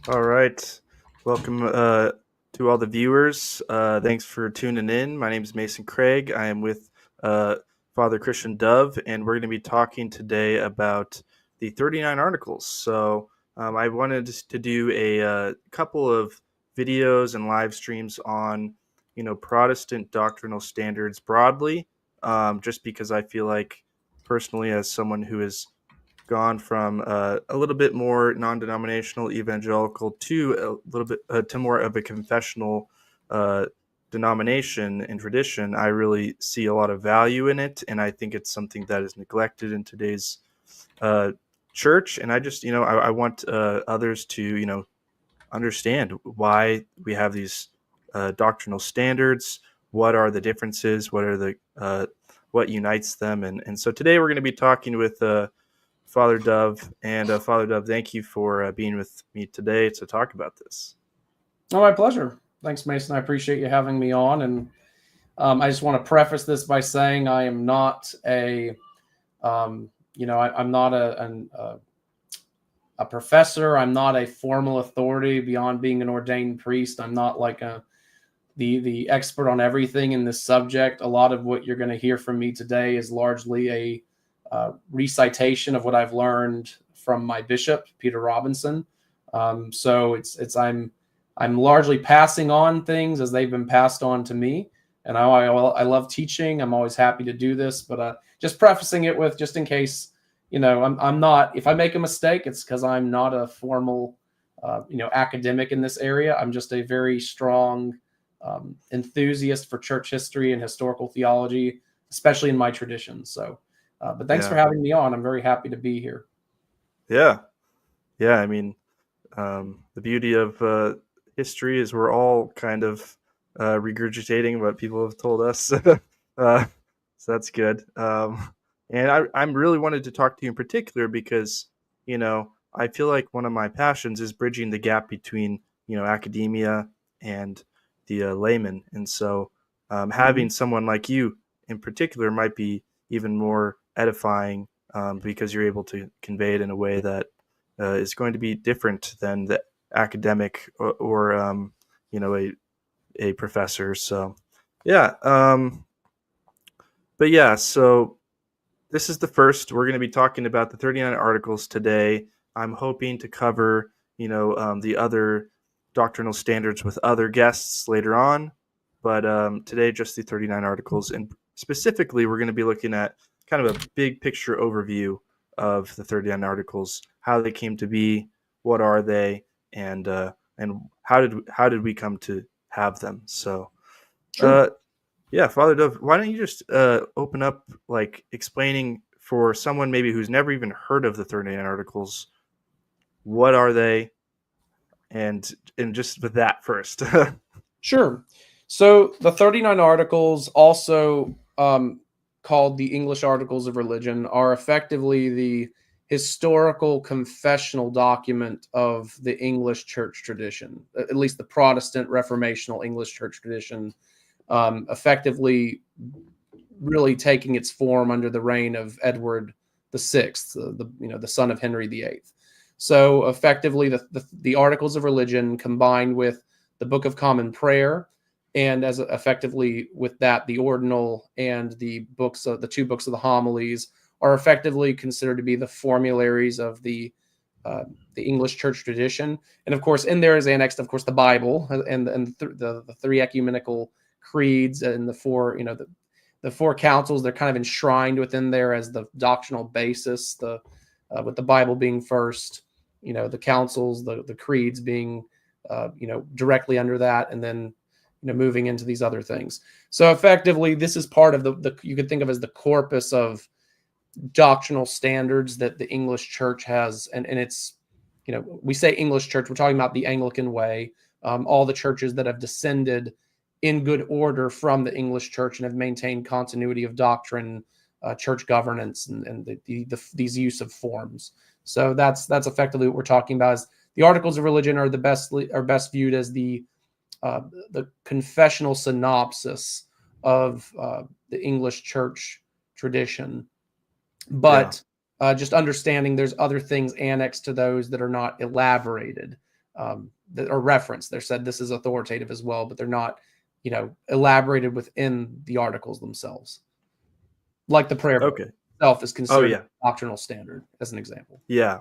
All right. Welcome to all the viewers. Thanks for tuning in. My name is Mason Craig. I am with uh, Father Christian Dove, and we're going to be talking today about the 39 Articles. I wanted to do a couple of videos and live streams on, Protestant doctrinal standards broadly, just because I feel like personally, as someone who is gone from a little bit more non-denominational evangelical to a little bit to more of a confessional uh, denomination and tradition. I really see a lot of value in it, and I think it's something that is neglected in today's uh, church. And I just, I want others to, understand why we have these doctrinal standards. What are the differences? What unites them? And so today we're going to be talking with Father Dove. And Father Dove, thank you for being with me today to talk about this. Oh, my pleasure. Thanks, Mason. I appreciate you having me on. And I just want to preface this by saying I am not I'm not a professor. I'm not a formal authority beyond being an ordained priest. I'm not like the expert on everything in this subject. A lot of what you're going to hear from me today is largely a recitation of what I've learned from my bishop, Peter Robinson. I'm largely passing on things as they've been passed on to me. And I love teaching. I'm always happy to do this, but just prefacing it with, just in case, I'm not, if I make a mistake, it's because I'm not a formal, academic in this area. I'm just a very strong enthusiast for church history and historical theology, especially in my tradition. But thanks for Yeah, having me on. I'm very happy to be here. yeah, yeah. I mean, the beauty of history is we're all kind of regurgitating what people have told us. So that's good. And I'm really wanted to talk to you in particular because, I feel like one of my passions is bridging the gap between, academia and the layman. And so Mhm. having someone like you in particular might be even more edifying because you're able to convey it in a way that is going to be different than the academic or a professor. So, yeah. But yeah, so this is the first. We're going to be talking about the 39 articles today. I'm hoping to cover, the other doctrinal standards with other guests later on. But today, just the 39 articles. And specifically, we're going to be looking at kind of a big picture overview of the 39 articles, how they came to be, what are they, and how did we come to have them. So, Sure. uh, yeah, Father Dove, why don't you just open up, like, explaining for someone maybe who's never even heard of the 39 articles, what are they, and just with that first. Sure. So the 39 articles, also called the English Articles of Religion, are effectively the historical confessional document of the English church tradition, at least the Protestant Reformational English church tradition, effectively really taking its form under the reign of Edward the Sixth, the son of Henry the Eighth. So effectively, the Articles of Religion combined with the Book of Common Prayer, and as effectively with that, the Ordinal and the two books of the Homilies are effectively considered to be the formularies of the English church tradition. And of course, in there is annexed, of course, the Bible and the three ecumenical creeds and the four councils. They're kind of enshrined within there as the doctrinal basis. With the Bible being first, the councils, the creeds being directly under that, and then moving into these other things. So effectively, this is part of the you could think of as the corpus of doctrinal standards that the English church has. And it's, we say English church, we're talking about the Anglican way, all the churches that have descended in good order from the English church and have maintained continuity of doctrine, church governance, and these use of forms. So that's effectively what we're talking about. Is the Articles of Religion are best viewed as the confessional synopsis of the English church tradition. Yeah, But just understanding there's other things annexed to those that are not elaborated. that are referenced. They're said this is authoritative as well, but they're not, elaborated within the articles themselves. Like the prayer book Okay. itself is Oh considered yeah. a doctrinal standard, as an example. Yeah.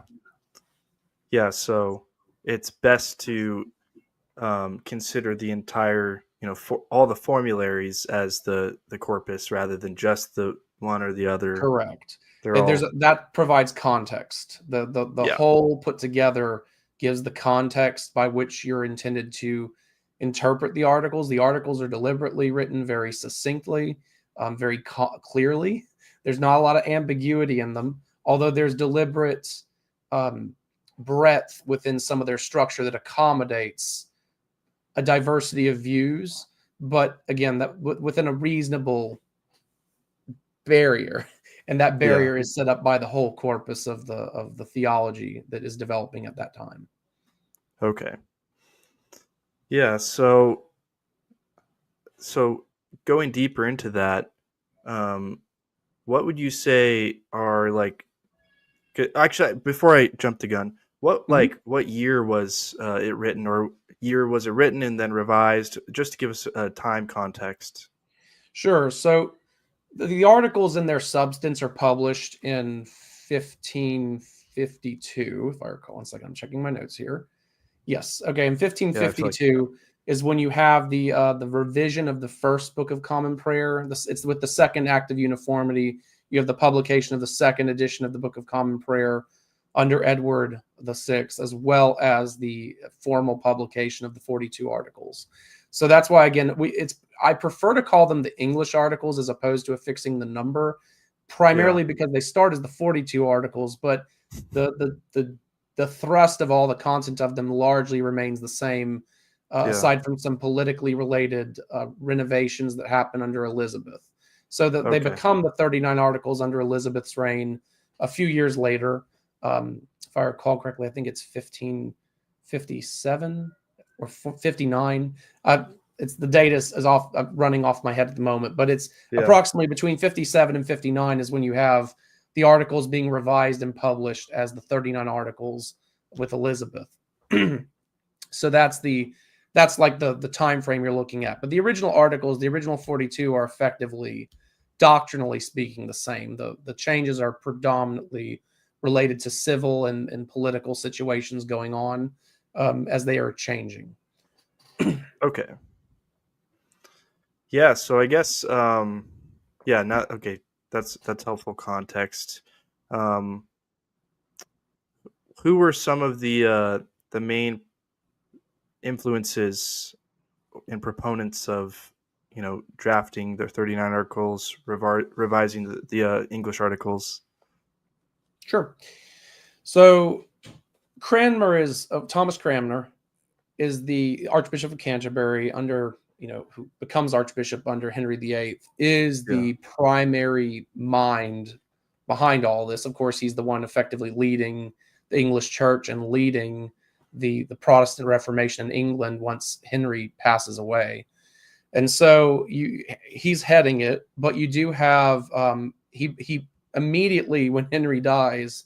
Yeah. So it's best to consider the entire, for all the formularies as the corpus rather than just the one or the other. Correct. They're all. That provides context. The Yeah. whole put together gives the context by which you're intended to interpret the articles. The articles are deliberately written very succinctly, very clearly. There's not a lot of ambiguity in them, although there's deliberate um, breadth within some of their structure that accommodates a diversity of views, but again, that within a reasonable barrier, and that Yeah. barrier is set up by the whole corpus of the theology that is developing at that time. Okay. Yeah. So going deeper into that, um, what would you say are like? Actually, before I jump the gun, what year was it written, or year was it written and then revised? Just to give us a time context. Sure. So the articles in their substance are published in 1552, if I recall. One second, I'm checking my notes here. Yes. Okay. In Yeah, I feel like 1552 is when you have the revision of the first Book of Common Prayer. It's with the Second Act of Uniformity. You have the publication of the second edition of the Book of Common Prayer under Edward VI, as well as the formal publication of the 42 articles. So that's why, again, I prefer to call them the English articles as opposed to affixing the number, primarily because they start as the 42 articles, but the thrust of all the content of them largely remains the same, aside from some politically related renovations that happen under Elizabeth. So that they okay. become the 39 articles under Elizabeth's reign a few years later. If I recall correctly, I think it's 1557 or 59. It's the date is off, running off my head at the moment, but it's approximately between 57 and 59 is when you have the articles being revised and published as the 39 articles with Elizabeth. So that's like the time frame you're looking at. But the original articles, the original 42, are effectively, doctrinally speaking, the same. The changes are predominantly related to civil and political situations going on as they are changing. Okay. Yeah, so I guess yeah, not okay. That's helpful context. Um, who were some of the main influences and proponents of, drafting the 39 articles, revising the English articles? Sure. So Thomas Cranmer is the Archbishop of Canterbury who becomes Archbishop under Henry VIII, is Yeah. the primary mind behind all this. Of course, he's the one effectively leading the English Church and leading the Protestant Reformation in England once Henry passes away. And so he's heading it, but you do have he immediately, when Henry dies,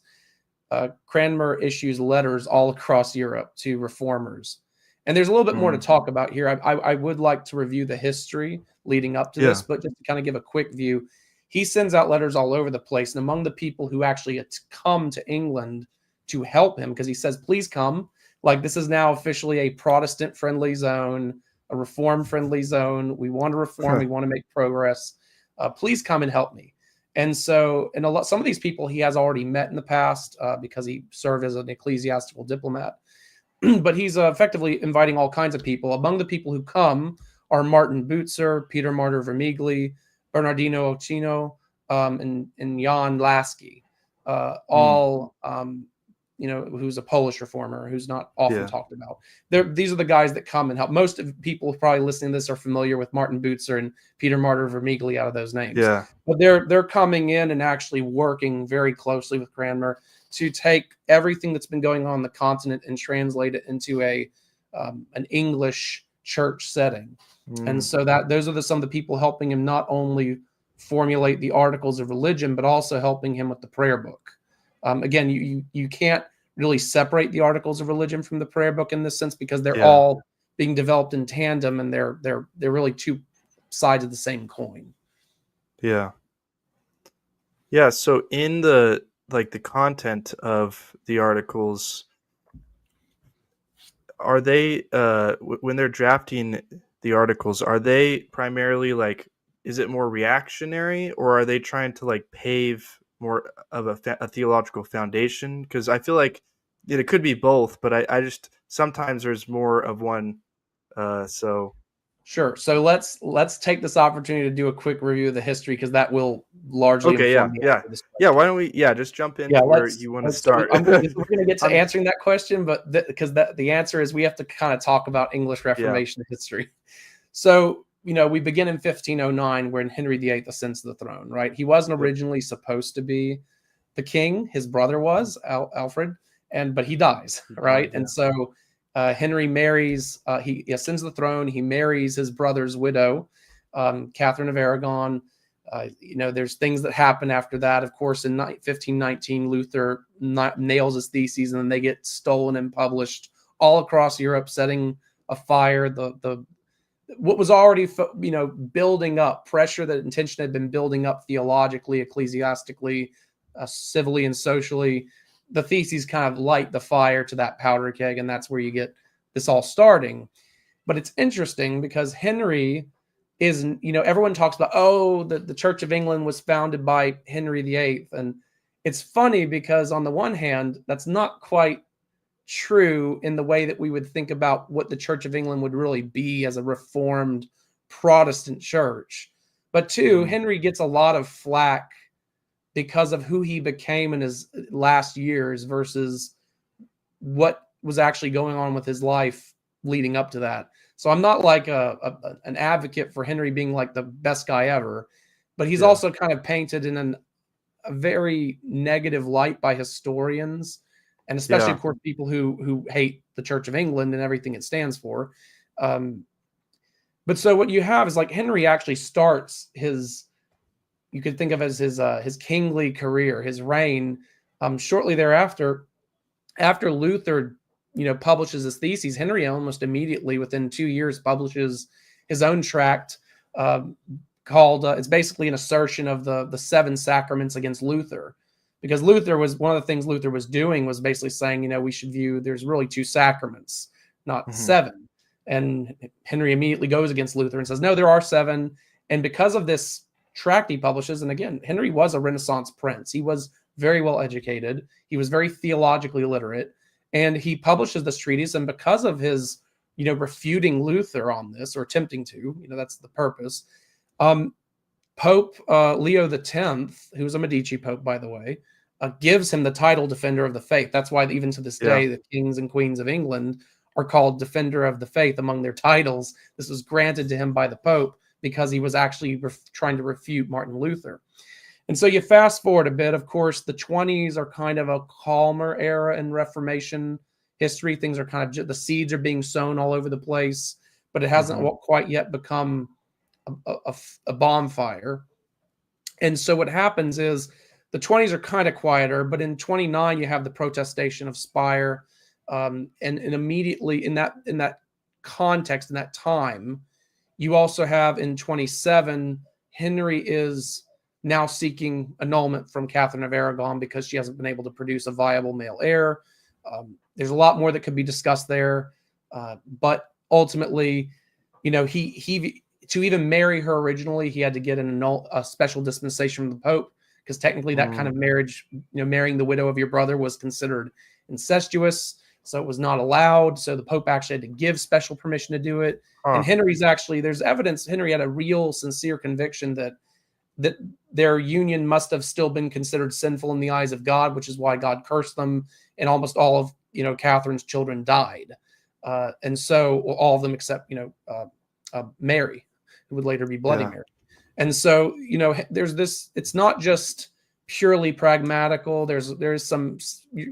Cranmer issues letters all across Europe to reformers. And there's a little bit more to talk about here. I would like to review the history leading up to this, but just to kind of give a quick view, he sends out letters all over the place. And among the people who actually come to England to help him, because he says, please come. Like, this is now officially a Protestant-friendly zone, a reform-friendly zone. We want to reform. We want to make progress. Please come and help me. And so, some of these people he has already met in the past because he served as an ecclesiastical diplomat. But he's effectively inviting all kinds of people. Among the people who come are Martin Butzer, Peter Martyr Vermigli, Bernardino Ochino, and Jan Lasky, all who's a Polish reformer who's not often talked about. These are the guys that come and help. Most of people probably listening to this are familiar with Martin Butzer and Peter Martyr Vermigli out of those names. Yeah. But they're coming in and actually working very closely with Cranmer to take everything that's been going on in the continent and translate it into an English church setting. And so those are some of the people helping him not only formulate the articles of religion, but also helping him with the prayer book. Again, you can't really separate the articles of religion from the prayer book in this sense, because they're Yeah. all being developed in tandem, and they're really two sides of the same coin. Yeah. Yeah. So in the content of the articles, are they when they're drafting the articles, are they primarily like, is it more reactionary, or are they trying to like pave more of a theological foundation? Because I feel like it could be both, but I just sometimes there's more of one. So Sure. So let's take this opportunity to do a quick review of the history, because that will largely okay, inform yeah, the yeah, answer to this yeah. Why question. don't we just jump Yeah, into where you want to let's. So start? we're going to get to I'm answering that question, but because the answer is we have to kind of talk about English yeah. Reformation history. So we begin in 1509 when Henry VIII ascends to the throne. Right, he wasn't Yep. originally supposed to be the king. His brother was Alfred, but he dies. He Right, died, yeah. and so Henry marries. He ascends the throne. He marries his brother's widow, Catherine of Aragon. There's things that happen after that. Of course, in 1519, Luther nails his theses, and then they get stolen and published all across Europe, setting afire the what was already building up pressure. That intention had been building up theologically, ecclesiastically, civilly, and socially. The theses kind of light the fire to that powder keg, and that's where you get this all starting. But it's interesting because Henry is, everyone talks about, the Church of England was founded by Henry VIII. And it's funny because on the one hand, that's not quite true in the way that we would think about what the Church of England would really be as a reformed Protestant church. But two, Henry gets a lot of flack because of who he became in his last years versus what was actually going on with his life leading up to that. So I'm not like an advocate for Henry being like the best guy ever, but he's also kind of painted in a very negative light by historians, and especially, of course, people who hate the Church of England and everything it stands for. But so what you have is like Henry actually starts his, you could think of as his kingly career, his reign, shortly thereafter. After Luther, publishes his theses, Henry almost immediately, within 2 years, publishes his own tract called. It's basically an assertion of the seven sacraments against Luther, because Luther was one of the things Luther was doing was basically saying, we should view there's really two sacraments, not seven. And Henry immediately goes against Luther and says, no, there are seven. And because of this tract he publishes, and again, Henry was a Renaissance prince. He was very well educated. He was very theologically literate, and he publishes this treatise. And because of his, refuting Luther on this, or attempting to, that's the purpose. Pope Leo X, who was a Medici pope, by the way, gives him the title Defender of the Faith. That's why even to this day, the kings and queens of England are called Defender of the Faith among their titles. This was granted to him by the Pope because he was actually trying to refute Martin Luther. And so you fast forward a bit. Of course, the 20s are kind of a calmer era in Reformation history. Things are kind of, the seeds are being sown all over the place, but it hasn't quite yet become a bonfire. And so what happens is the 20s are kind of quieter, but in 29 you have the protestation of Spire, and immediately in that context, in that time, you also have in 27 Henry is now seeking annulment from Catherine of Aragon because she hasn't been able to produce a viable male heir. There's a lot more that could be discussed there, but ultimately, he to even marry her originally, he had to get a special dispensation from the Pope, because technically that kind of marriage, marrying the widow of your brother, was considered incestuous, so it was not allowed. So the Pope actually had to give special permission to do it. And Henry's actually, there's evidence Henry had a real sincere conviction that their union must have still been considered sinful in the eyes of God, which is why God cursed them, and almost all of Catherine's children died, and so all of them except Mary, who would later be Bloody Mary. And so there's this. It's not just purely pragmatical. There's some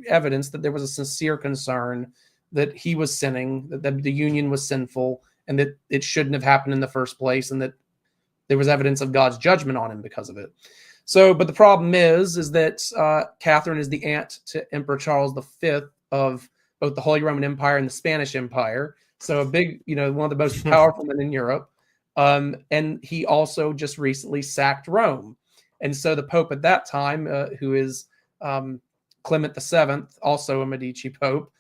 evidence that there was a sincere concern that he was sinning, that the union was sinful, and that it shouldn't have happened in the first place, and that there was evidence of God's judgment on him because of it. So, but the problem is that Catherine is the aunt to Emperor Charles V, of both the Holy Roman Empire and the Spanish Empire. So a big, one of the most powerful men in Europe. And he also just recently sacked Rome. And so the Pope at that time, who is Clement VII, also a Medici Pope,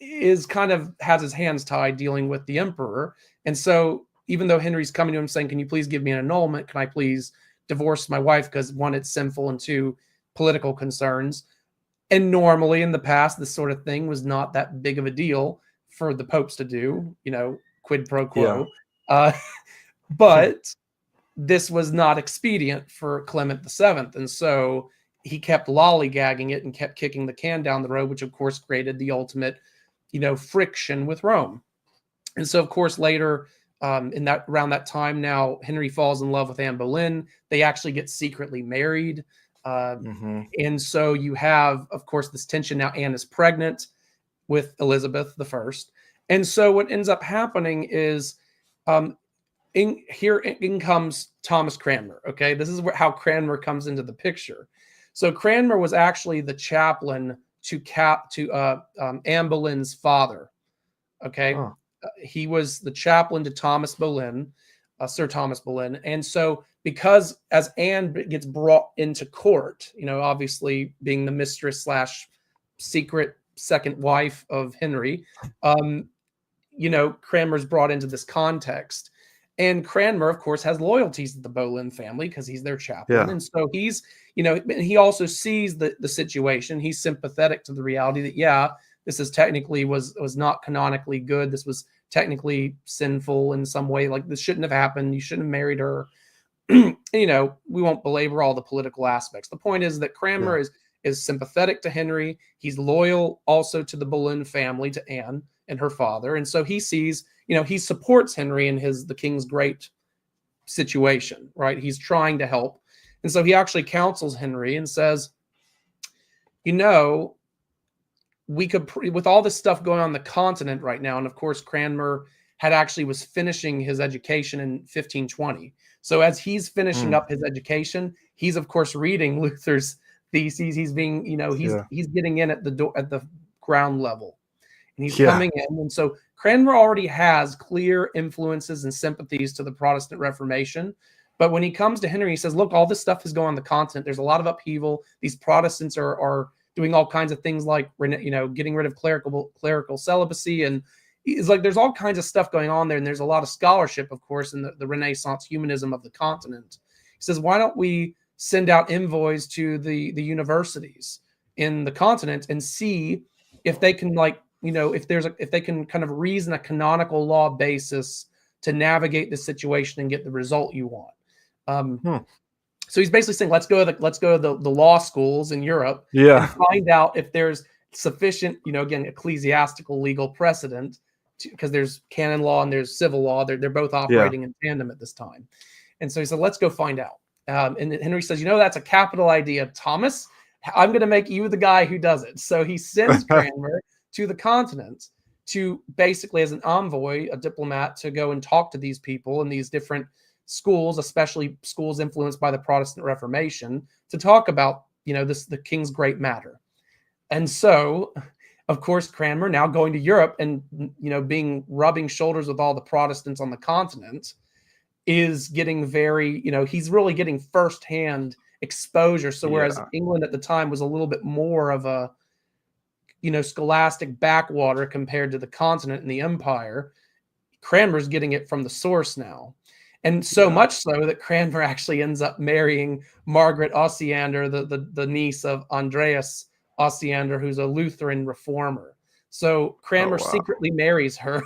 is kind of has his hands tied dealing with the emperor. And so even though Henry's coming to him saying, can you please give me an annulment? Can I please divorce my wife? Because one, it's sinful, and two, political concerns. And normally in the past, this sort of thing was not that big of a deal for the popes to do, quid pro quo. But this was not expedient for Clement VII. And so he kept lollygagging it and kept kicking the can down the road, which of course created the ultimate, friction with Rome. And so, of course, later around that time now, Henry falls in love with Anne Boleyn. They actually get secretly married. And so you have, of course, this tension. Now Anne is pregnant with Elizabeth I. And so what ends up happening is in comes Thomas Cranmer. Okay, this is how Cranmer comes into the picture. So Cranmer was actually the chaplain to Anne Boleyn's father. Okay, he was the chaplain to Thomas Boleyn, Sir Thomas Boleyn. And so because as Anne gets brought into court, obviously being the mistress / secret second wife of Henry, Cranmer's brought into this context. And Cranmer, of course, has loyalties to the Boleyn family because he's their chaplain. Yeah. And so he's, he also sees the situation. He's sympathetic to the reality that, this is technically was not canonically good. This was technically sinful in some way. Like, this shouldn't have happened. You shouldn't have married her. We won't belabor all the political aspects. The point is that Cranmer is sympathetic to Henry. He's loyal also to the Boleyn family, to Anne and her father. And so he sees, he supports Henry in the King's Great situation, right? He's trying to help. And so he actually counsels Henry and says, we could, with all this stuff going on the continent right now, and of course Cranmer was finishing his education in 1520. So as he's finishing up his education, he's of course reading Luther's theses. He's being, he's getting in at the ground level, and he's coming in. And so Cranmer already has clear influences and sympathies to the Protestant Reformation. But when he comes to Henry, he says, look, all this stuff is going on the continent. There's a lot of upheaval. These Protestants are doing all kinds of things like, getting rid of clerical celibacy. And it's like, there's all kinds of stuff going on there. And there's a lot of scholarship, of course, in the Renaissance humanism of the continent. He says, why don't we send out envoys to the universities in the continent and see if they can, if they can kind of reason a canonical law basis to navigate the situation and get the result you want. So he's basically saying, let's go to the law schools in Europe and find out if there's sufficient, again, ecclesiastical legal precedent, because there's canon law and there's civil law. They're both operating in tandem at this time. And so he said, let's go find out. And Henry says, that's a capital idea, Thomas. I'm going to make you the guy who does it. So he sends Cranmer to the continent to basically, as an envoy, a diplomat, to go and talk to these people in these different schools, especially schools influenced by the Protestant Reformation, to talk about, the King's Great matter. And so, of course, Cranmer, now going to Europe and, rubbing shoulders with all the Protestants on the continent, is getting very, he's really getting firsthand exposure. So whereas England at the time was a little bit more of a, scholastic backwater compared to the continent and the empire, Cranmer's getting it from the source now. And so much so that Cranmer actually ends up marrying Margaret Osiander, the niece of Andreas Osiander, who's a Lutheran reformer. So Cranmer secretly marries her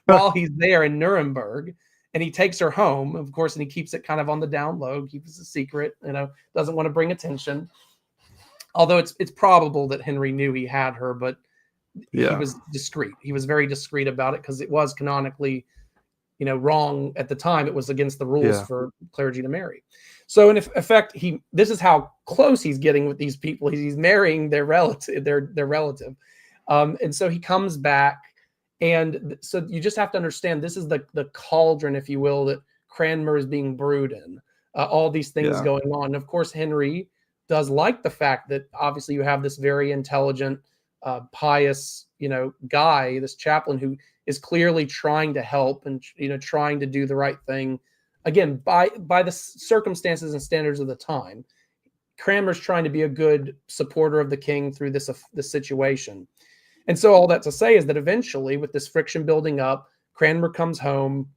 while he's there in Nuremberg, and he takes her home, of course, and he keeps it kind of on the down low, keeps it a secret, doesn't want to bring attention. Although it's probable that Henry knew he had her, but he was discreet. He was very discreet about it because it was canonically wrong at the time. It was against the rules for clergy to marry. So in effect, this is how close he's getting with these people. He's marrying their relative, their relative. And so he comes back. And so you just have to understand, this is the cauldron, if you will, that Cranmer is being brewed in. All these things going on. And of course, Henry does like the fact that obviously you have this very intelligent, pious, guy, this chaplain who is clearly trying to help and trying to do the right thing. Again, by the circumstances and standards of the time, Cranmer's trying to be a good supporter of the king through this situation. And so all that to say is that eventually, with this friction building up, Cranmer comes home,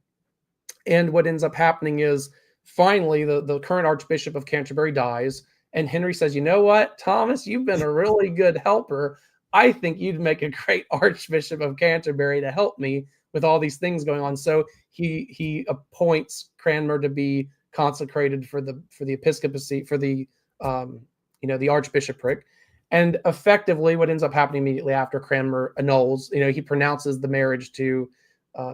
and what ends up happening is finally the current Archbishop of Canterbury dies, and Henry says, "You know what, Thomas, you've been a really good helper. I think you'd make a great Archbishop of Canterbury to help me with all these things going on." So he appoints Cranmer to be consecrated for the episcopacy, for the the archbishopric. And effectively, what ends up happening immediately after, Cranmer annuls, he pronounces the marriage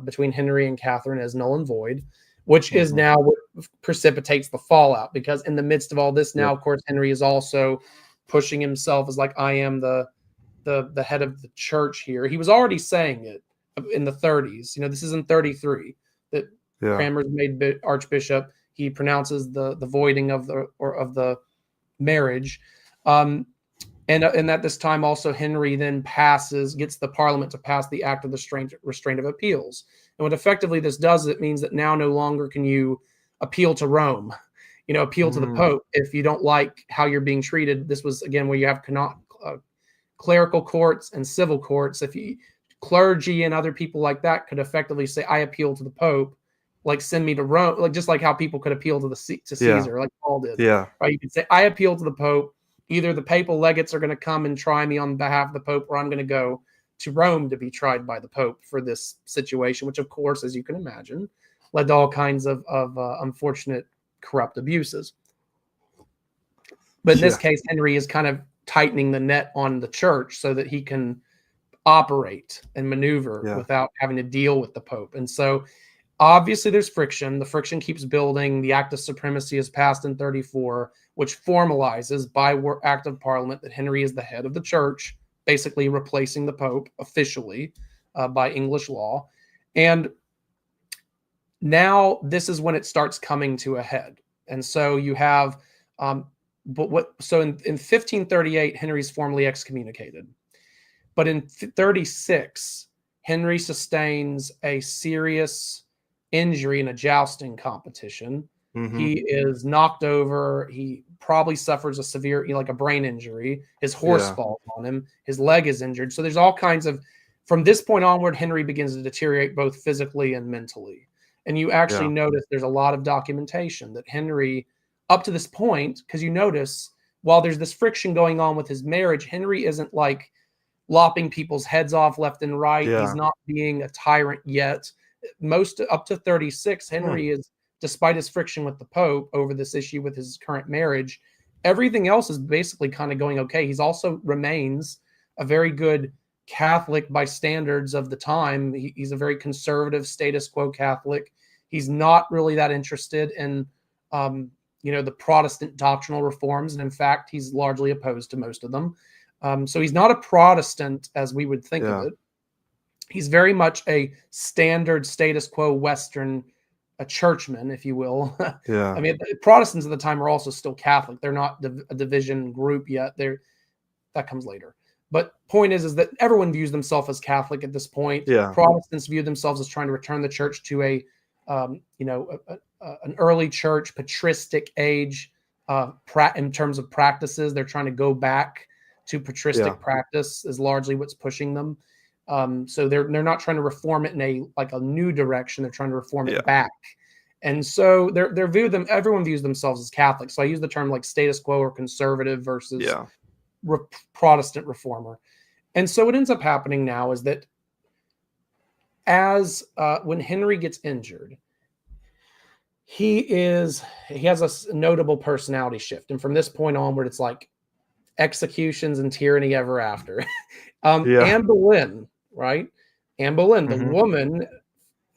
between Henry and Catherine as null and void, which is now what precipitates the fallout. Because in the midst of all this now, of course, Henry is also pushing himself as like, I am the head of the church here. He was already saying it in the 30s. This is in 33 that Cranmer's made archbishop. He pronounces the voiding of the marriage. And at this time also, Henry then gets the Parliament to pass the Act of the Restraint of Appeals. And what effectively this does is it means that now no longer can you appeal to Rome, appeal to the Pope if you don't like how you're being treated. This was, again, where you have clerical courts and civil courts. Clergy and other people like that could effectively say, I appeal to the Pope, like send me to Rome, like just like how people could appeal to Caesar, like Paul did. Yeah. Right? You could say, I appeal to the Pope. Either the papal legates are going to come and try me on behalf of the Pope, or I'm going to go to Rome to be tried by the Pope for this situation, which, of course, as you can imagine, led to all kinds of unfortunate corrupt abuses. But in this case, Henry is kind of tightening the net on the church so that he can operate and maneuver without having to deal with the Pope. And so obviously there's friction. The friction keeps building. The Act of Supremacy is passed in 34, which formalizes by Act of Parliament that Henry is the head of the church, basically replacing the Pope officially by English law. And now this is when it starts coming to a head. And so you have, in 1538, Henry's formally excommunicated. But in 36, Henry sustains a serious injury in a jousting competition. He is knocked over. He probably suffers a severe, like a brain injury. His horse falls on him. His leg is injured. So there's all kinds of, from this point onward, Henry begins to deteriorate both physically and mentally. And you actually notice there's a lot of documentation that Henry, up to this point, because you notice while there's this friction going on with his marriage, Henry isn't like lopping people's heads off left and right. He's not being a tyrant yet. Up to 36, Henry is, despite his friction with the Pope over this issue with his current marriage, everything else is basically kind of going okay. He's also remains a very good Catholic by standards of the time. He's a very conservative status quo Catholic. He's not really that interested in, the Protestant doctrinal reforms. And in fact, he's largely opposed to most of them. So he's not a Protestant as we would think of it. He's very much a standard status quo Western, a churchman, if you will. I mean, Protestants at the time are also still Catholic. They're not a division group yet. That comes later. But point is that everyone views themselves as Catholic at this point. Protestants view themselves as trying to return the church to an early church patristic age in terms of practices. They're trying to go back to patristic practice is largely what's pushing them. So they're not trying to reform it in a new direction. They're trying to reform it back. And so everyone views themselves as Catholic. So I use the term like status quo or conservative versus Protestant reformer. And so what ends up happening now is that when Henry gets injured, he has a notable personality shift. And from this point onward, it's like executions and tyranny ever after. Anne Boleyn, right? Anne Boleyn, the woman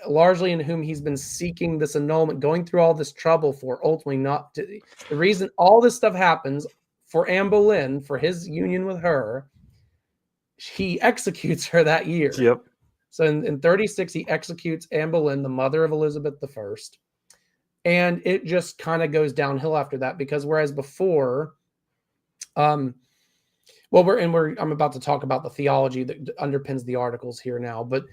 largely in whom he's been seeking this annulment, going through all this trouble for, ultimately the reason all this stuff happens for Anne Boleyn, for his union with her, he executes her that year. So in 36, he executes Anne Boleyn, the mother of Elizabeth I. And it just kind of goes downhill after that, because whereas before, Well, I'm about to talk about the theology that underpins the articles here now, but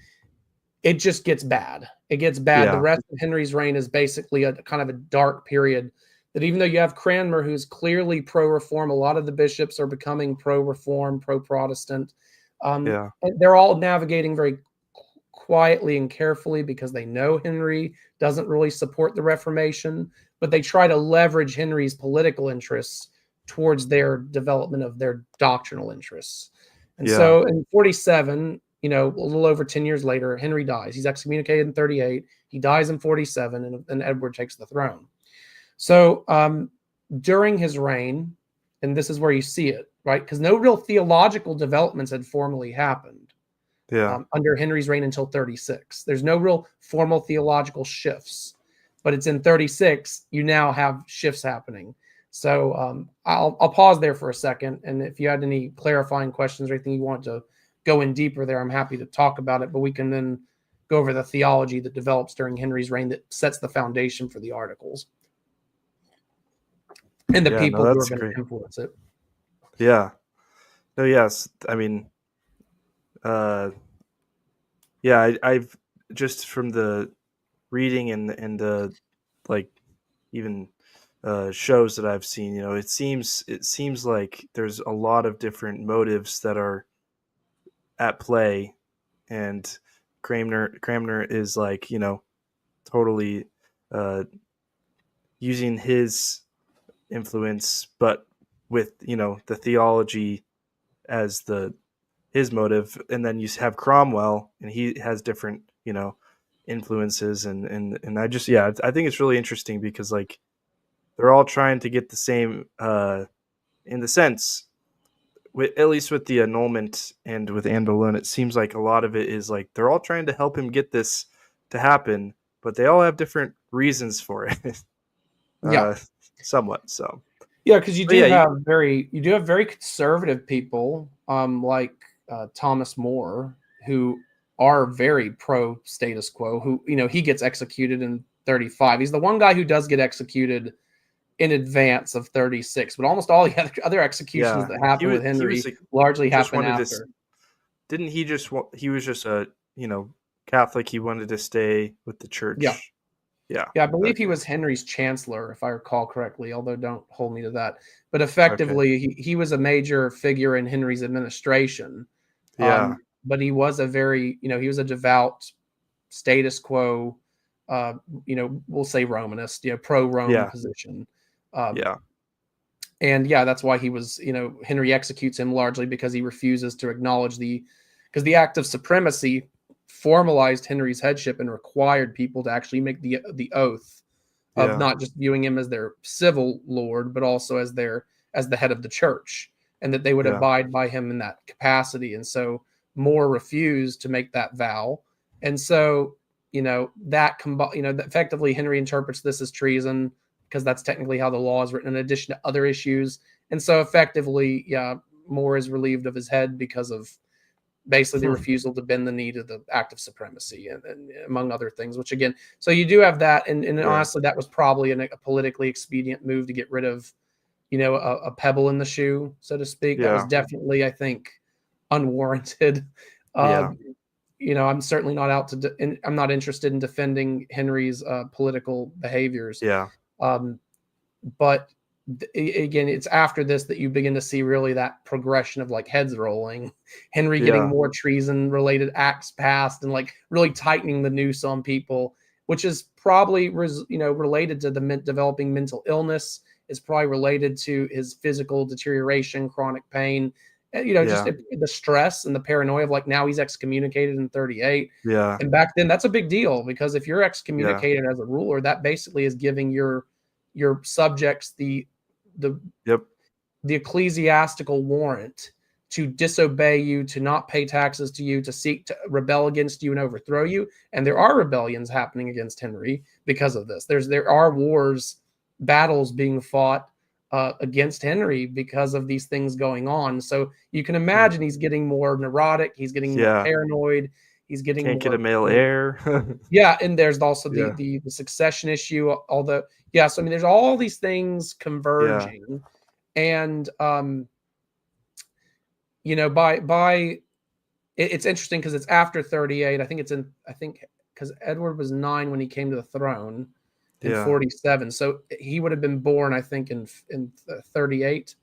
it just gets bad. It gets bad. The Yeah, rest of Henry's reign is basically a kind of a dark period. That even though you have Cranmer, who's clearly pro-reform, a lot of the bishops are becoming pro-reform, pro-Protestant. yeah, And they're all navigating very quietly and carefully because they know Henry doesn't really support the Reformation, but they try to leverage Henry's political interests towards their development of their doctrinal interests. And yeah, so in 47, a little over 10 years later, Henry dies. He's excommunicated in 38. He dies in 47, and Edward takes the throne. So during his reign, and this is where you see it, right? Because no real theological developments had formally happened yeah, under Henry's reign until 36. There's no real formal theological shifts, but it's in 36 you now have shifts happening. So I'll pause there for a second, and if you had any clarifying questions or anything you want to go in deeper there, I'm happy to talk about it. But we can then go over the theology that develops during Henry's reign that sets the foundation for the articles and the yeah. No, people who are that's going great. to influence it. Yeah. No, yes. I mean, uh, yeah. I've just from the reading and the like even shows that I've seen, it seems like there's a lot of different motives that are at play, and Cramner is like totally uh, using his influence, but with the theology as the his motive, and then you have Cromwell, and he has different influences, and I just I think it's really interesting because like they're all trying to get the same in the sense at least with the annulment and with Anne Boleyn, it seems like a lot of it is like they're all trying to help him get this to happen, but they all have different reasons for it. Yeah. uh, Somewhat so. Yeah, because But yeah, you do have very conservative people, like Thomas More, who are very pro status quo. Who he gets executed in 35. He's the one guy who does get executed in advance of 36, but almost all the other executions yeah, that he happen was with he was Henry like, largely just happen wanted to. after. Didn't he just he was just a Catholic? He wanted to stay with the Yeah. church. Yeah. Yeah, I believe he Okay. was Henry's chancellor, if I recall correctly, although don't hold me to that. But Okay. effectively, he was a major figure in Henry's administration. Yeah. But he was a very, he was a devout status quo, we'll say Romanist, pro-Rome Yeah. position. Um, Yeah. and yeah, that's why he was, Henry executes him largely because he refuses to acknowledge because the act of supremacy formalized Henry's headship and required people to actually make the oath of Yeah. not just viewing him as their civil lord, but also as the head of the church, and that they would Yeah. abide by him in that capacity. And so More refused to make that vow, and so effectively Henry interprets this as treason because that's technically how the law is written, in addition to other issues. And so effectively, yeah, More is relieved of his head because of basically the refusal to bend the knee to the act of supremacy, and among other things, which again, so you do have that. And Yeah. honestly, that was probably a politically expedient move to get rid of, a pebble in the shoe, so to speak. That was Yeah. definitely, I think, unwarranted. Uh, Yeah. I'm certainly not I'm not interested in defending Henry's political behaviors. Yeah. Um, but again, it's after this that you begin to see really that progression of like heads rolling, Henry getting Yeah. more treason related acts passed, and like really tightening the noose on people, which is probably related to the developing mental illness. Is probably related to his physical deterioration, chronic pain, just Yeah. the stress and the paranoia of like now he's excommunicated in 38. Yeah. And back then that's a big deal, because if you're Yeah. excommunicated as a ruler, that basically is giving your subjects the Yep. the ecclesiastical warrant to disobey you, to not pay taxes to you, to seek to rebel against you and overthrow you. And there are rebellions happening against Henry because of this. There are wars, battles being fought against Henry because of these things going on. So you can Hmm. imagine he's getting more neurotic, he's getting more Yeah. paranoid, he's getting Can't get a more. male heir. Yeah, and there's also the Yeah. the, the succession issue. Although, yeah, so I mean, there's all these things Yeah. converging, and it's interesting because it's after 38. I think because Edward was 9 when he came to the throne in 47. So he would have been born, I think, in 38.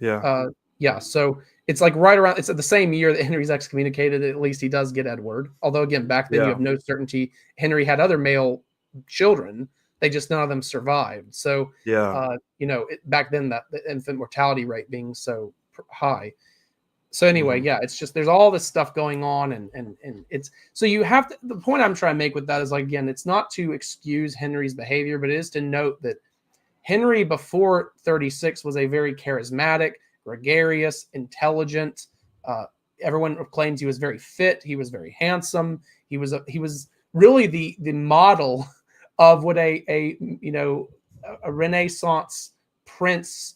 Yeah. Yeah. So it's like right around, it's at the same year that Henry's excommunicated. At least he does get Edward. Although again, back then you have no certainty. Henry had other male children. They just, none of them survived. So, back then the infant mortality rate being so high. So anyway, it's just, there's all this stuff going on, and it's, so you have to, the point I'm trying to make with that is, like, again, it's not to excuse Henry's behavior, but it is to note that Henry before 36 was a very charismatic, gregarious, intelligent. Everyone claims he was very fit. He was very handsome. He was really the model of what a Renaissance prince,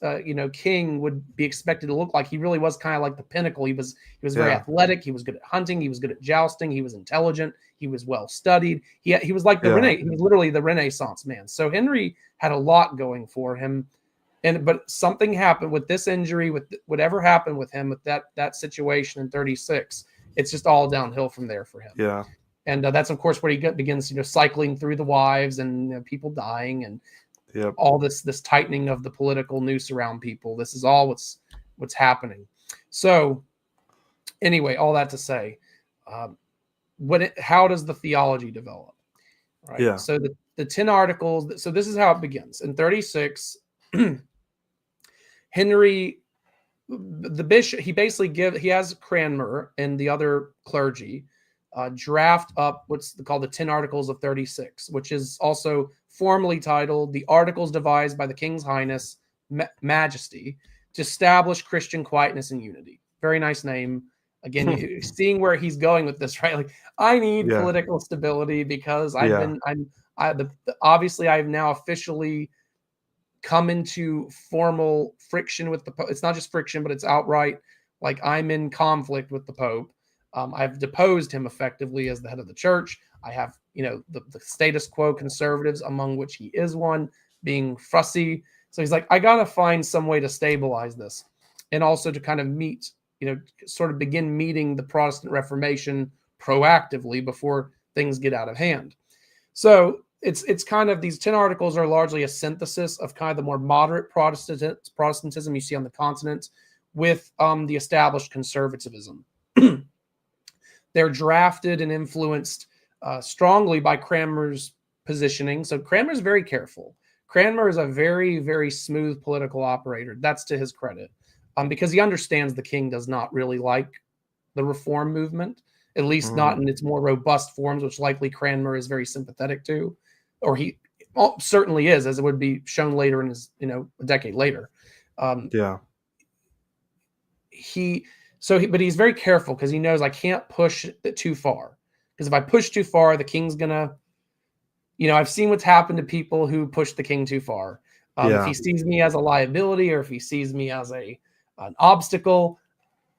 king would be expected to look like. He really was kind of like the pinnacle. He was very athletic. He was good at hunting. He was good at jousting. He was intelligent. He was well studied. He was like he was literally the Renaissance man. So Henry had a lot going for him, but something happened with this injury, with whatever happened with him, with that situation in 36. It's just all downhill from there for him. Yeah. And that's, of course, where he begins, cycling through the wives and people dying and all this tightening of the political noose around people. This is all what's happening. So anyway, all that to say, how does the theology develop? Right. Yeah. So the 10 articles. So this is how it begins in 36. Henry, the bishop, he has Cranmer and the other clergy draft up what's called the 10 Articles of 36, which is also formally titled the Articles devised by the King's Highness Majesty to establish Christian quietness and unity. Very nice name. Again, seeing where he's going with this, right? Like, I need political stability because obviously I've now officially come into formal friction with the Pope. It's not just friction, but it's outright, like, I'm in conflict with the Pope. I've deposed him effectively as the head of the church. I have, the status quo conservatives, among which he is one, being fussy. So he's like, I got to find some way to stabilize this, and also to kind of sort of begin meeting the Protestant Reformation proactively before things get out of hand. So it's kind of, these 10 articles are largely a synthesis of kind of the more moderate Protestantism you see on the continent with the established conservatism. They're drafted and influenced strongly by Cranmer's positioning. So Cranmer's very careful. Cranmer is a very, very smooth political operator. That's to his credit, because he understands the king does not really like the reform movement, at least not in its more robust forms, which likely Cranmer is very sympathetic to, or he certainly is, as it would be shown later in his, a decade later. But he's very careful because he knows I can't push it too far. Because if I push too far, the king's gonna, I've seen what's happened to people who push the king too far. If he sees me as a liability, or if he sees me as an obstacle,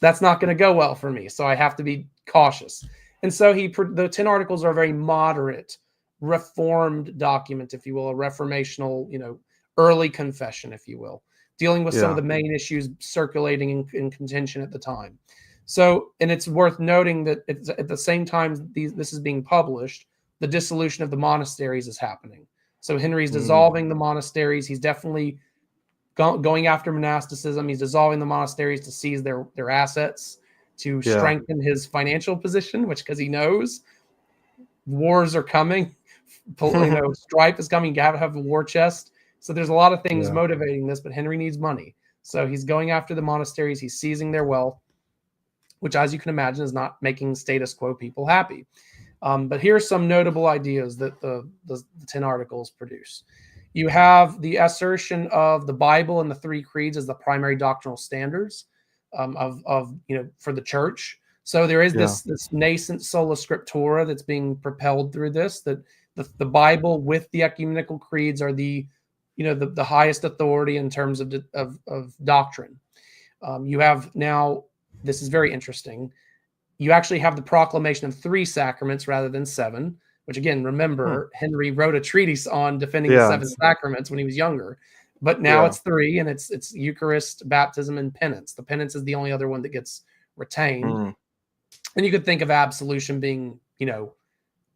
that's not going to go well for me. So I have to be cautious. And so the 10 articles are a very moderate, reformed document, if you will, a reformational, early confession, if you will, dealing with some of the main issues circulating in contention at the time. So, and it's worth noting that at the same time this is being published, the dissolution of the monasteries is happening. So Henry's dissolving the monasteries. He's definitely going after monasticism. He's dissolving the monasteries to seize their assets, to strengthen his financial position, because he knows wars are coming. Strife is coming. You have to have a war chest. So there's a lot of things motivating this, but Henry needs money. So he's going after the monasteries. He's seizing their wealth, which, as you can imagine, is not making status quo people happy. But here's some notable ideas that the 10 articles produce. You have the assertion of the Bible and the three creeds as the primary doctrinal standards for the church. So there is this nascent sola scriptura that's being propelled through this, that the Bible with the ecumenical creeds are the highest authority in terms of doctrine. You have now, this is very interesting, you actually have the proclamation of 3 sacraments rather than 7, which, again, remember, Henry wrote a treatise on defending the 7 sacraments when he was younger. But now it's 3, and it's Eucharist, baptism, and penance. The penance is the only other one that gets retained. Mm. And you could think of absolution being,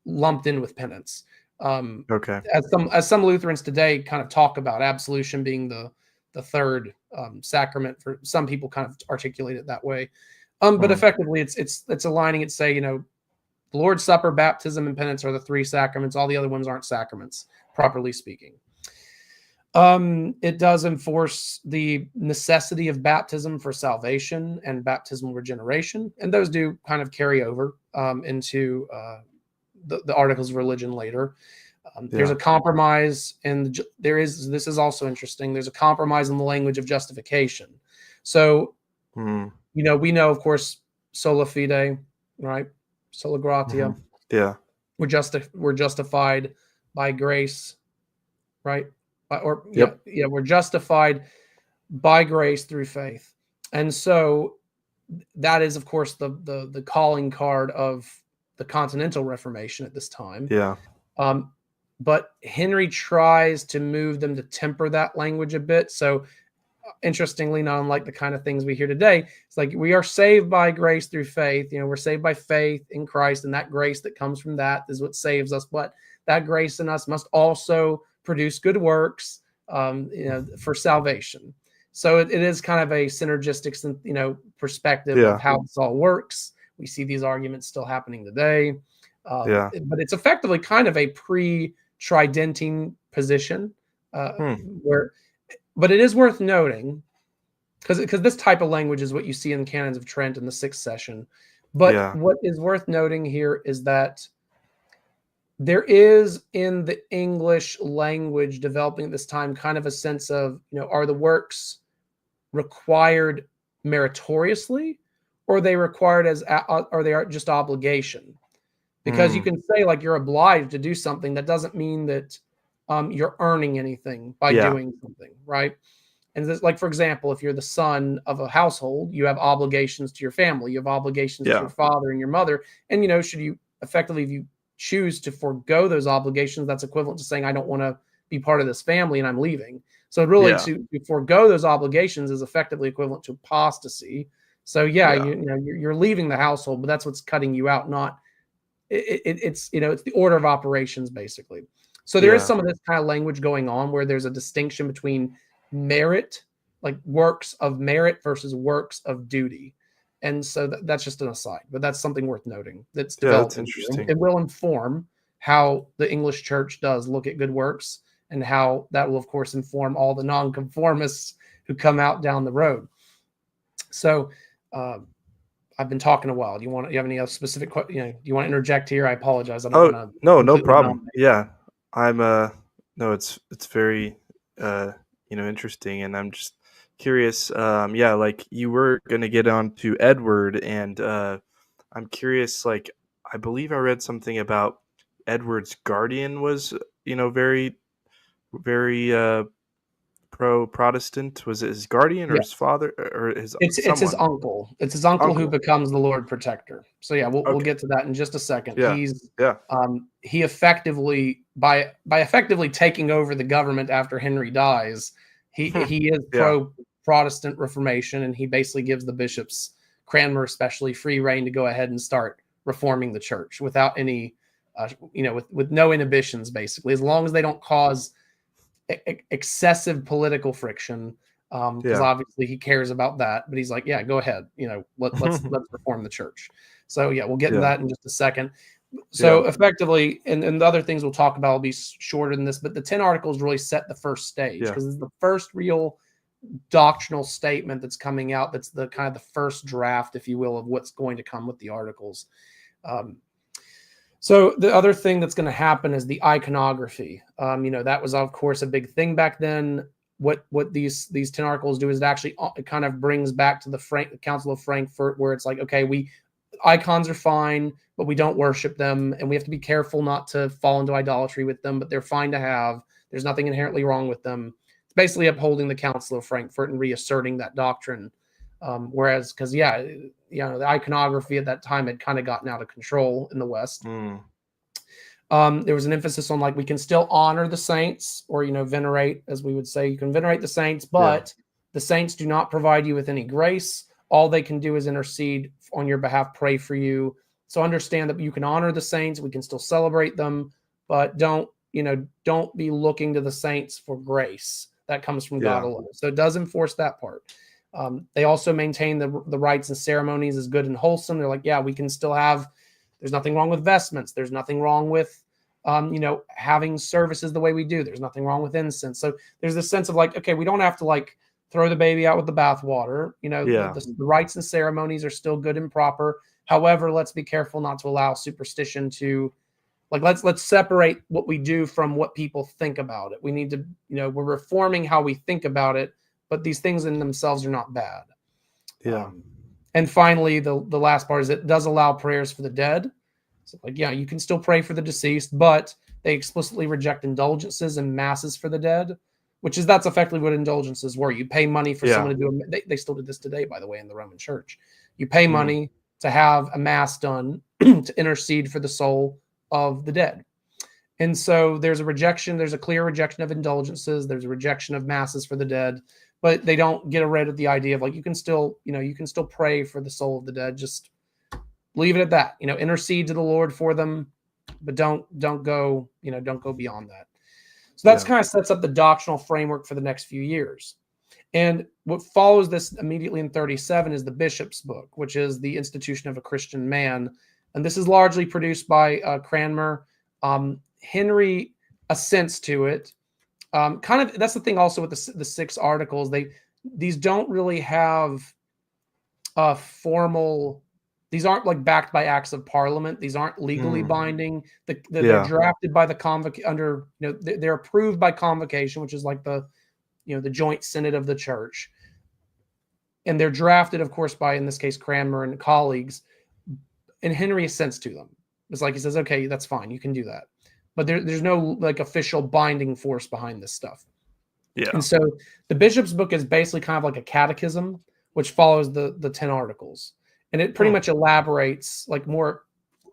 lumped in with penance. Okay. As some Lutherans today kind of talk about absolution being the third sacrament. For some people, kind of articulate it that way. But effectively, it's aligning it. Say, the Lord's Supper, baptism, and penance are the three sacraments. All the other ones aren't sacraments, properly speaking. It does enforce the necessity of baptism for salvation and baptismal regeneration, and those do kind of carry over into the articles of religion later. There's a compromise, and this is also interesting. There's a compromise in the language of justification. So, we know, of course, sola fide, right? Sola gratia. Yeah. We're justified by grace, right? Yep. We're justified by grace through faith. And so that is, of course, the calling card of the Continental Reformation at this time. Yeah. But Henry tries to move them to temper that language a bit. So interestingly, not unlike the kind of things we hear today, it's like we are saved by grace through faith. We're saved by faith in Christ, and that grace that comes from that is what saves us. But that grace in us must also produce good works, for salvation. So it is kind of a synergistic, perspective of how this all works. We see these arguments still happening today. But it's effectively kind of a pre-Tridentine position, but it is worth noting, because this type of language is what you see in the Canons of Trent in the 6th session. But what is worth noting here is that there is, in the English language developing at this time, kind of a sense of, are the works required meritoriously, or are they required or they are just obligation? Because you can say, like, you're obliged to do something. That doesn't mean that you're earning anything by doing something, right? And this, like, for example, if you're the son of a household, you have obligations to your family. You have obligations to your father and your mother. And, should you effectively, if you choose to forego those obligations, that's equivalent to saying, I don't want to be part of this family and I'm leaving. So really, to forego those obligations is effectively equivalent to apostasy. So you're leaving the household, but that's what's cutting you out, not it's the order of operations, basically. So there is some of this kind of language going on where there's a distinction between merit, like works of merit versus works of duty. And so that's just an aside, but that's something worth noting. That's interesting. It will inform how the English Church does look at good works, and how that will, of course, inform all the nonconformists who come out down the road. So I've been talking a while. Do you have any other specific do you want to interject here? I apologize. I don't want to. No problem. Dominate. Yeah, I'm no, it's very interesting, and I'm just curious. Like, you were gonna get on to Edward, and I'm curious. Like, I believe I read something about Edward's guardian was very, very pro-Protestant. Was it his guardian or his father or his? It's his uncle. It's his uncle who becomes the Lord Protector. So we'll get to that in just a second. He effectively, by effectively taking over the government after Henry dies, he is pro-Protestant Reformation, and he basically gives the bishops, Cranmer especially, free rein to go ahead and start reforming the church without any, with no inhibitions, basically, as long as they don't cause excessive political friction, because obviously he cares about that. But he's like, go ahead, let's reform the church. So we'll get into that in just a second. So effectively, and the other things we'll talk about will be shorter than this, but the 10 articles really set the first stage, because it's the first real doctrinal statement that's coming out. That's the kind of the first draft, if you will, of what's going to come with the articles. So the other thing that's going to happen is the iconography. That was, of course, a big thing back then. What these 10 articles do is it kind of brings back to the Council of Frankfurt, where it's like, okay, icons are fine, but we don't worship them, and we have to be careful not to fall into idolatry with them, but they're fine to have. There's nothing inherently wrong with them. It's basically upholding the Council of Frankfurt and reasserting that doctrine. Whereas, because the iconography at that time had kind of gotten out of control in the West. There was an emphasis on, like, we can still honor the saints, or venerate, as we would say. You can venerate the saints, but the saints do not provide you with any grace. All they can do is intercede on your behalf, pray for you. So understand that you can honor the saints, we can still celebrate them, but don't be looking to the saints for grace that comes from God alone. So it does enforce that part. They also maintain the rites and ceremonies as good and wholesome. They're like, yeah, we can still have. There's nothing wrong with vestments. There's nothing wrong with, having services the way we do. There's nothing wrong with incense. So there's this sense of like, okay, we don't have to like throw the baby out with the bathwater. The rites and ceremonies are still good and proper. However, let's be careful not to allow superstition to, like, let's separate what we do from what people think about it. We need to, we're reforming how we think about it, but these things in themselves are not bad. Yeah. And finally, the last part is it does allow prayers for the dead. So like, yeah, you can still pray for the deceased, but they explicitly reject indulgences and masses for the dead, that's effectively what indulgences were. You pay money for someone to do they still do this today, by the way, in the Roman Church. You pay money to have a mass done to intercede for the soul of the dead. And so there's a clear rejection of indulgences, there's a rejection of masses for the dead, but they don't get rid of the idea of like, you can still pray for the soul of the dead. Just leave it at that, intercede to the Lord for them, but don't go beyond that. So that's kind of sets up the doctrinal framework for the next few years. And what follows this immediately in 37 is the Bishop's Book, which is the Institution of a Christian Man. And this is largely produced by Cranmer. Henry assents to it. That's the thing also with the 6 articles. These don't really have a formal. These aren't like backed by acts of parliament. These aren't legally binding. They're drafted by the they're approved by convocation, which is like the joint synod of the church. And they're drafted, of course, by, in this case, Cranmer and colleagues. And Henry assents to them. It's like he says, okay, that's fine. You can do that. But there's no like official binding force behind this stuff. Yeah. And so the Bishop's Book is basically kind of like a catechism, which follows the 10 articles. And it pretty much elaborates, like more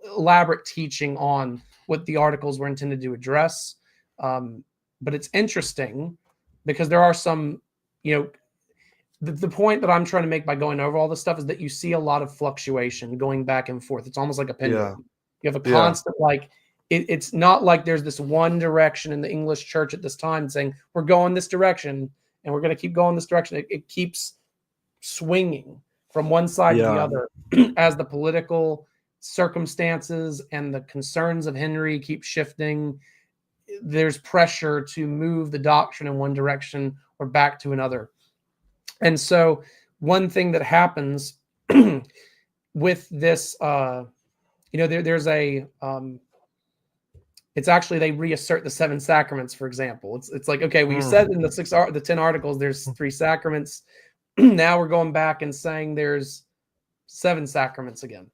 elaborate teaching on what the articles were intended to address. But it's interesting because there are some, the point that I'm trying to make by going over all this stuff is that you see a lot of fluctuation going back and forth. It's almost like a pendulum. You have a constant, like, it's not like there's this one direction in the English church at this time saying, we're going this direction and we're going to keep going this direction. It keeps swinging from one side to the other as the political circumstances and the concerns of Henry keep shifting. There's pressure to move the doctrine in one direction or back to another. And so one thing that happens with this, there's a, it's actually, they reassert the 7 sacraments, for example. It's like, okay, well, you said in the 10 articles, there's 3 sacraments. Now we're going back and saying there's 7 sacraments again.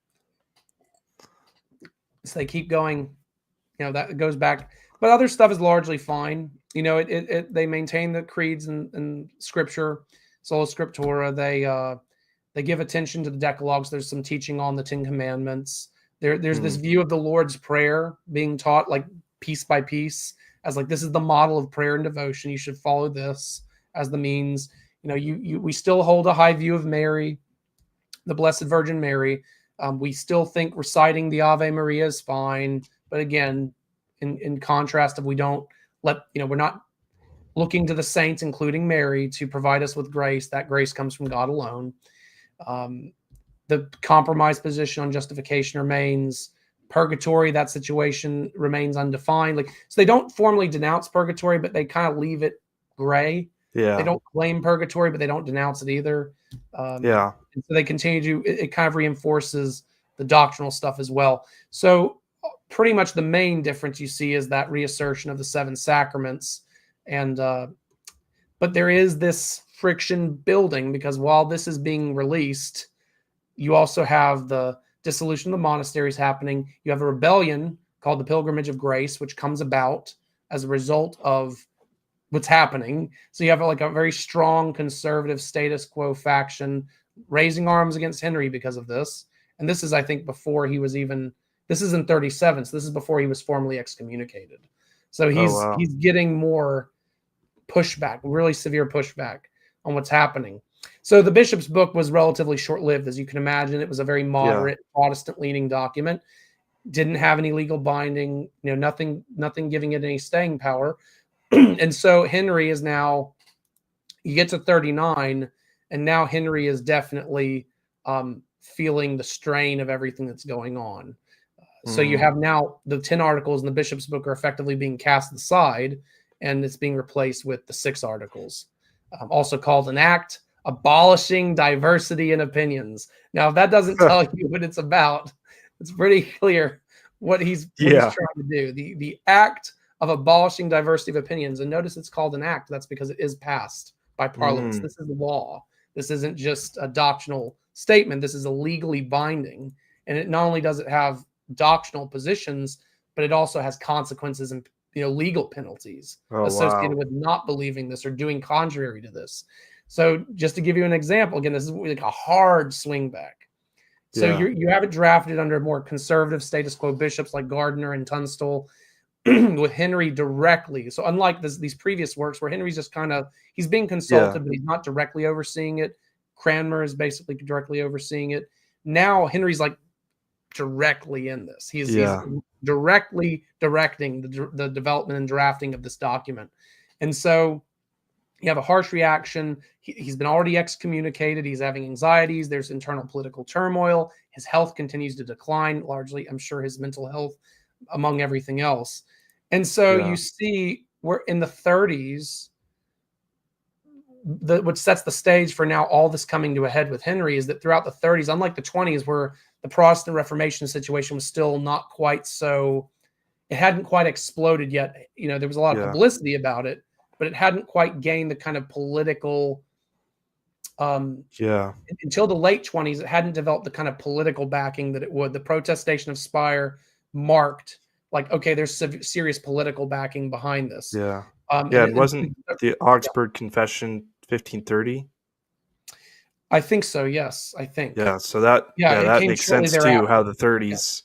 So they keep going, that goes back. But other stuff is largely fine. They maintain the creeds and scripture, sola scriptura. They give attention to the Decalogues. There's some teaching on the 10 Commandments. There's this view of the Lord's Prayer being taught like piece by piece, as like, this is the model of prayer and devotion. You should follow this as the means. We still hold a high view of Mary, the Blessed Virgin Mary. We still think reciting the Ave Maria is fine. But again, in contrast, if we don't we're not looking to the saints, including Mary, to provide us with grace. That grace comes from God alone. The compromised position on justification remains. Purgatory, that situation remains undefined. So they don't formally denounce purgatory, but they kind of leave it gray. Yeah. They don't claim purgatory, but they don't denounce it either. And so they continue to, it kind of reinforces the doctrinal stuff as well. So pretty much the main difference you see is that reassertion of the 7 sacraments. And, but there is this friction building, because while this is being released, you also have the dissolution of the monasteries happening. You have a rebellion called the Pilgrimage of Grace, which comes about as a result of what's happening. So you have like a very strong conservative status quo faction raising arms against Henry because of this. And this is, I think, before he was even, this is in 37. So this is before he was formally excommunicated. So he's getting more pushback, really severe pushback on what's happening. So the bishop's book was relatively short-lived, as you can imagine. It was a very Yeah. moderate, Protestant-leaning document. Didn't have any legal binding, nothing giving it any staying power. And so Henry is now, you get to 39, and now Henry is definitely feeling the strain of everything that's going on. So you have now the 10 articles in the bishop's book are effectively being cast aside, and it's being replaced with the 6 articles, also called an act abolishing diversity in opinions. Now, if that doesn't tell you what it's about, it's pretty clear what he's trying to do. The act of abolishing diversity of opinions, and notice it's called an act. That's because it is passed by parliaments. This is law. This isn't just a doctrinal statement. This is a legally binding, and it not only does it have doctrinal positions, but it also has consequences and legal penalties associated with not believing this or doing contrary to this. So just to give you an example, again, this is like a hard swing back. So you have it drafted under more conservative status quo bishops like Gardiner and Tunstall, with Henry directly. So unlike these previous works where Henry's just he's being consulted, but he's not directly overseeing it. Cranmer is basically directly overseeing it. Now Henry's like directly in this. He's directly directing the development and drafting of this document. And so you have a harsh reaction. He's been already excommunicated. He's having anxieties. There's internal political turmoil. His health continues to decline, largely, I'm sure, his mental health, among everything else. And so you see we're in the 30s, which sets the stage for now all this coming to a head with Henry, is that throughout the 30s, unlike the 20s where the Protestant Reformation situation was still not quite so, it hadn't quite exploded yet. There was a lot of publicity about it, but it hadn't quite gained the kind of political, until the late 20s, it hadn't developed the kind of political backing that it would. The protestation of Spire marked, like, okay, there's serious political backing behind this. It wasn't the Augsburg Confession 1530? I think so, yes, I think. So that makes sense too, how the 30s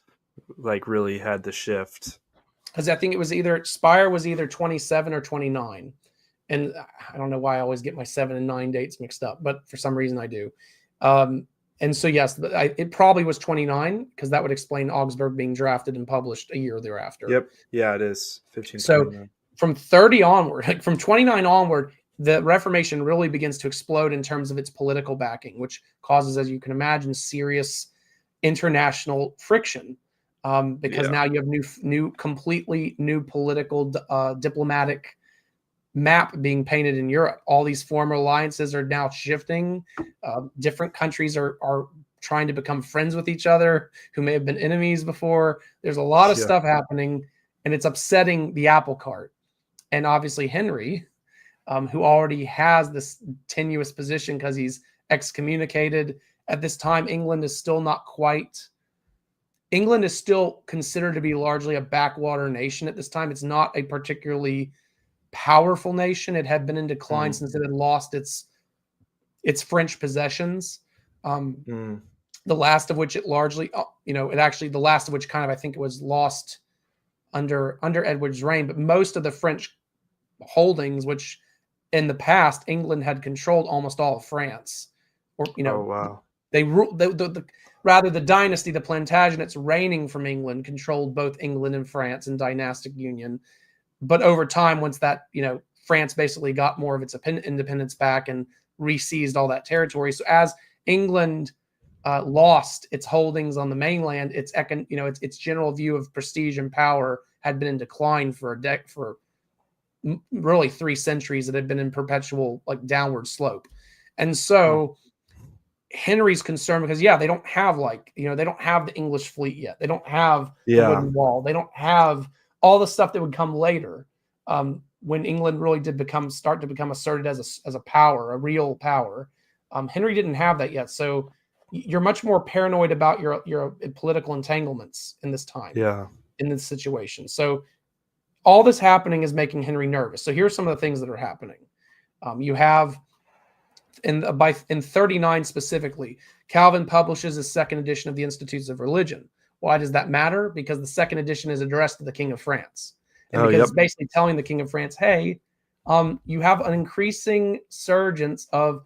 like really had the shift. Because I think it was Spire was either 27 or 29. And I don't know why I always get my 7 and 9 dates mixed up, but for some reason I do. And so, yes, it probably was 29, because that would explain Augsburg being drafted and published a year thereafter. Yep. Yeah, it is. 1529. So from 30 onward, like from 29 onward, the Reformation really begins to explode in terms of its political backing, which causes, as you can imagine, serious international friction. Because now you have completely new political, diplomatic map being painted in Europe. All these former alliances are now shifting. Different countries are trying to become friends with each other who may have been enemies before. There's a lot of stuff happening, and it's upsetting the apple cart. And obviously Henry, who already has this tenuous position because he's excommunicated. At this time, England is still considered to be largely a backwater nation at this time. It's not a particularly powerful nation. It had been in decline since it had lost its French possessions. The last of which it largely, the last of which I think it was lost under Edward's reign. But most of the French holdings, which in the past England had controlled almost all of France, or they ruled the dynasty, the Plantagenets reigning from England, controlled both England and France in dynastic union. But over time, once that, France basically got more of its independence back and re-seized all that territory. So as England lost its holdings on the mainland, its general view of prestige and power had been in decline for really 3 centuries. It had been in perpetual downward slope. And so Henry's concerned because they don't have they don't have the English fleet yet. They don't have the wooden wall. They don't have all the stuff that would come later when England really did start to become asserted as a power, a real power. Henry didn't have that yet. So you're much more paranoid about your political entanglements in this time, in this situation. So all this happening is making Henry nervous. So here's some of the things that are happening. You have in 39 specifically, Calvin publishes his 2nd edition of the Institutes of Religion. Why does that matter? Because the 2nd edition is addressed to the King of France. And because it's basically telling the King of France, hey, you have an increasing surgence of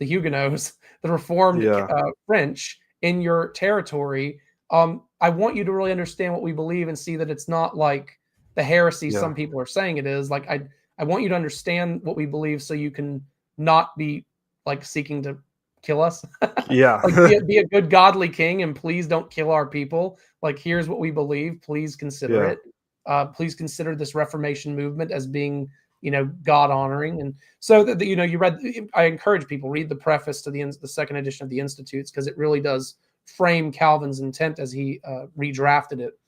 the Huguenots, the Reformed Yeah. French in your territory. I want you to really understand what we believe and see that it's not like the heresy Yeah. some people are saying it is. Like I want you to understand what we believe so you can not be like seeking to kill us. Yeah. Like be a good godly king and please don't kill our people. Like here's what we believe. Please consider Yeah. it. Please consider this Reformation movement as being, God honoring. And so that you read. I encourage people read the preface to the second edition of the Institutes because it really does frame Calvin's intent as he redrafted it.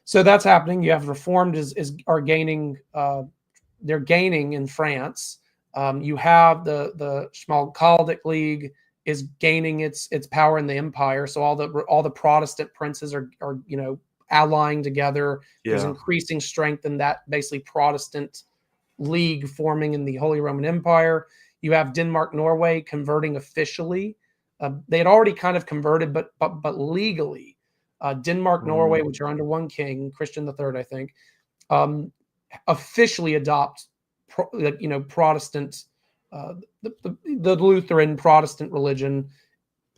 So that's happening. You have Reformed are gaining. They're gaining in France. You have the Schmalkaldic League is gaining its power in the empire. So all the Protestant princes are allying together. There's Yeah. increasing strength in that basically Protestant league forming in the Holy Roman Empire. You have Denmark, Norway converting officially. They had already kind of converted, but legally, Denmark, Norway, which are under one king, Christian III, I think, officially adopt Protestant, the Lutheran Protestant religion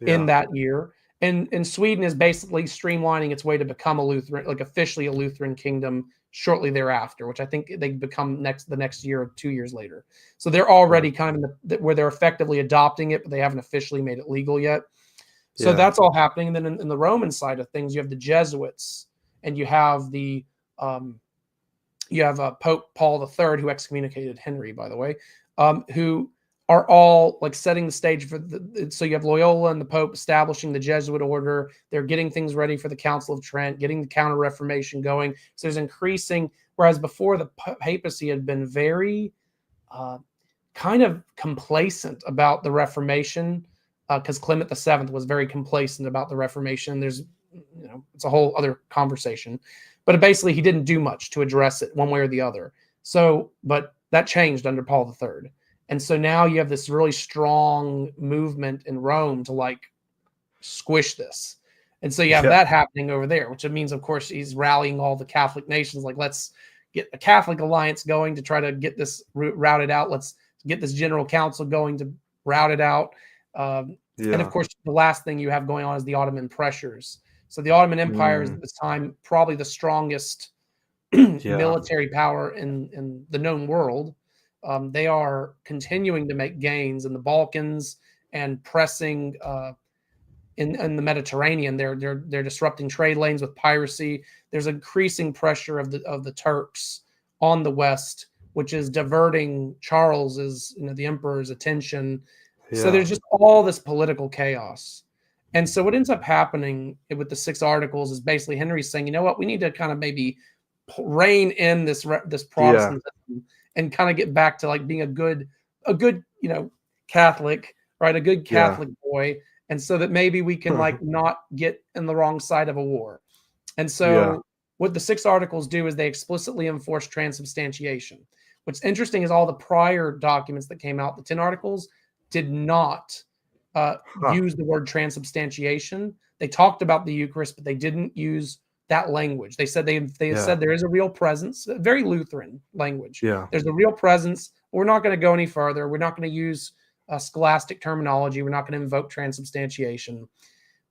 in that year. And Sweden is basically streamlining its way to become a Lutheran, like officially a Lutheran kingdom shortly thereafter, which I think they become the next year or 2 years later. So they're already kind of where they're effectively adopting it, but they haven't officially made it legal yet. So that's all happening. And then in the Roman side of things, you have the Jesuits and you have the Pope Paul III, who excommunicated Henry, by the way, who are all like setting the stage for so you have Loyola and the Pope establishing the Jesuit order. They're getting things ready for the Council of Trent, getting the Counter-Reformation going. So there's increasing, whereas before the papacy had been very kind of complacent about the Reformation, because Clement VII was very complacent about the Reformation. There's, it's a whole other conversation, but basically he didn't do much to address it one way or the other. So, but that changed under Paul III. And so now you have this really strong movement in Rome to like squish this. And so you have that happening over there, which means, of course, he's rallying all the Catholic nations. Like, let's get a Catholic alliance going to try to get this routed out. Let's get this general council going to route it out. And of course, the last thing you have going on is the Ottoman pressures. So the Ottoman Empire is at this time probably the strongest military power in the known world. They are continuing to make gains in the Balkans and pressing in the Mediterranean. They're disrupting trade lanes with piracy. There's increasing pressure of the Turks on the West, which is diverting Charles's, the emperor's attention. So there's just all this political chaos. And so what ends up happening with the 6 articles is basically Henry's saying, you know what, we need to kind of maybe rein in this Protestantism and kind of get back to like being a good Catholic, right? A good Catholic boy. And so that maybe we can like not get in the wrong side of a war. And so what the 6 articles do is they explicitly enforce transubstantiation. What's interesting is all the prior documents that came out, the 10 articles, did not use the word transubstantiation. They talked about the Eucharist, but they didn't use that language. They said they said there is a real presence, very Lutheran language. There's a real presence. We're not going to go any further. We're not going to use scholastic terminology. We're not going to invoke transubstantiation.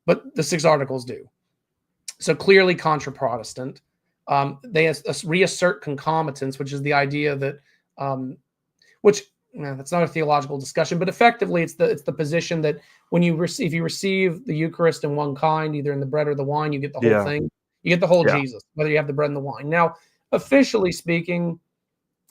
But the 6 articles do. So clearly contra-Protestant. They reassert concomitance, which is the idea that, that's not a theological discussion, but effectively it's the position that when you receive the Eucharist in one kind, either in the bread or the wine, you get the whole thing. You get the whole Jesus, whether you have the bread and the wine. Now, officially speaking,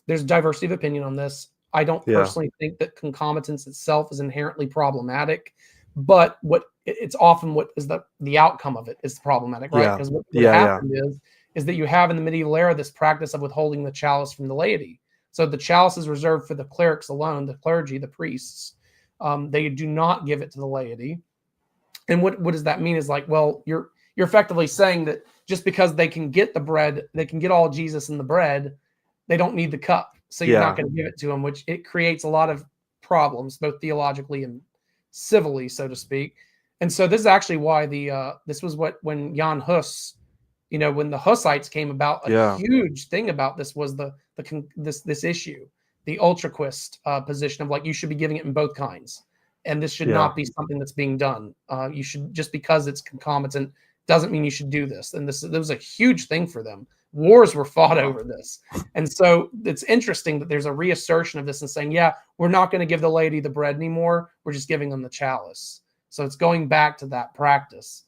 there's diversity of opinion on this. I don't personally think that concomitance itself is inherently problematic, but it's often what is the outcome of it is problematic, right? Because what happened is that you have in the medieval era this practice of withholding the chalice from the laity. So the chalice is reserved for the clerics alone, the clergy, the priests. They do not give it to the laity. And what does that mean is like, well, you're effectively saying that just because they can get the bread, they can get all Jesus in the bread, they don't need the cup. So you're not going to give it to them, which it creates a lot of problems, both theologically and civilly, so to speak. And so this is actually why this was when Jan Hus, when the Hussites came about, a huge thing about this was this issue, the ultraquist position of like you should be giving it in both kinds. and this should Yeah. not be something that's being done. You should, just because it's concomitant doesn't mean you should do this. And this was a huge thing for them. Wars were fought over this. And so it's interesting that there's a reassertion of this and saying, yeah, we're not going to give the laity the bread anymore. We're just giving them the chalice. So it's going back to that practice.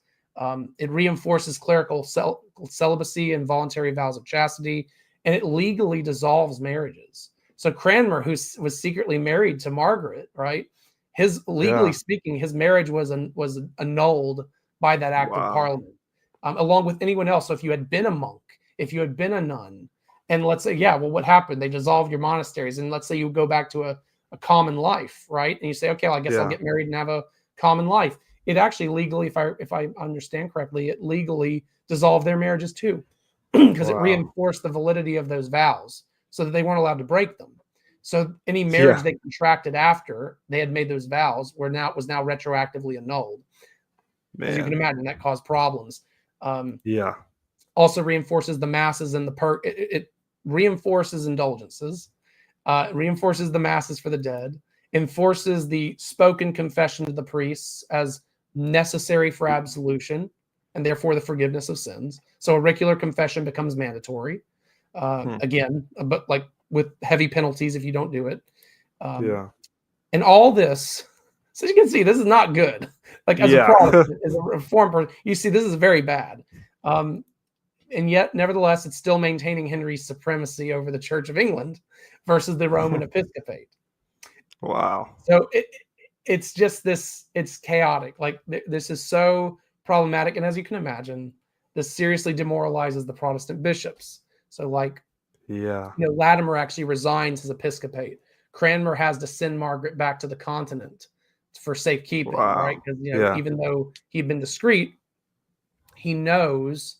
It reinforces clerical celibacy and voluntary vows of chastity, and it legally dissolves marriages. So Cranmer, who was secretly married to Margaret, right? Legally speaking, his marriage was annulled by that act of Parliament, along with anyone else. So if you had been a monk, if you had been a nun, and let's say, what happened? They dissolved your monasteries, and let's say you go back to a common life, right? And you say, okay, well, I guess I'll get married and have a common life. It actually legally, if I understand correctly, it legally dissolved their marriages too, because it reinforced the validity of those vows, so that they weren't allowed to break them. So any marriage they contracted after they had made those vows was now retroactively annulled. Man. As you can imagine, that caused problems. Also reinforces the masses and it reinforces indulgences, reinforces the masses for the dead, enforces the spoken confession to the priests as necessary for absolution and therefore the forgiveness of sins. So auricular confession becomes mandatory. Again, but like with heavy penalties if you don't do it. And all this, so you can see, this is not good. Like as a Protestant, as a Reformed person, you see this is very bad. And yet, nevertheless, it's still maintaining Henry's supremacy over the Church of England versus the Roman episcopate. Wow. So it's just this, it's chaotic. Like this is so problematic. And as you can imagine, this seriously demoralizes the Protestant bishops. So Latimer actually resigns his episcopate. Cranmer has to send Margaret back to the continent for safekeeping, right? Because even though he'd been discreet, he knows,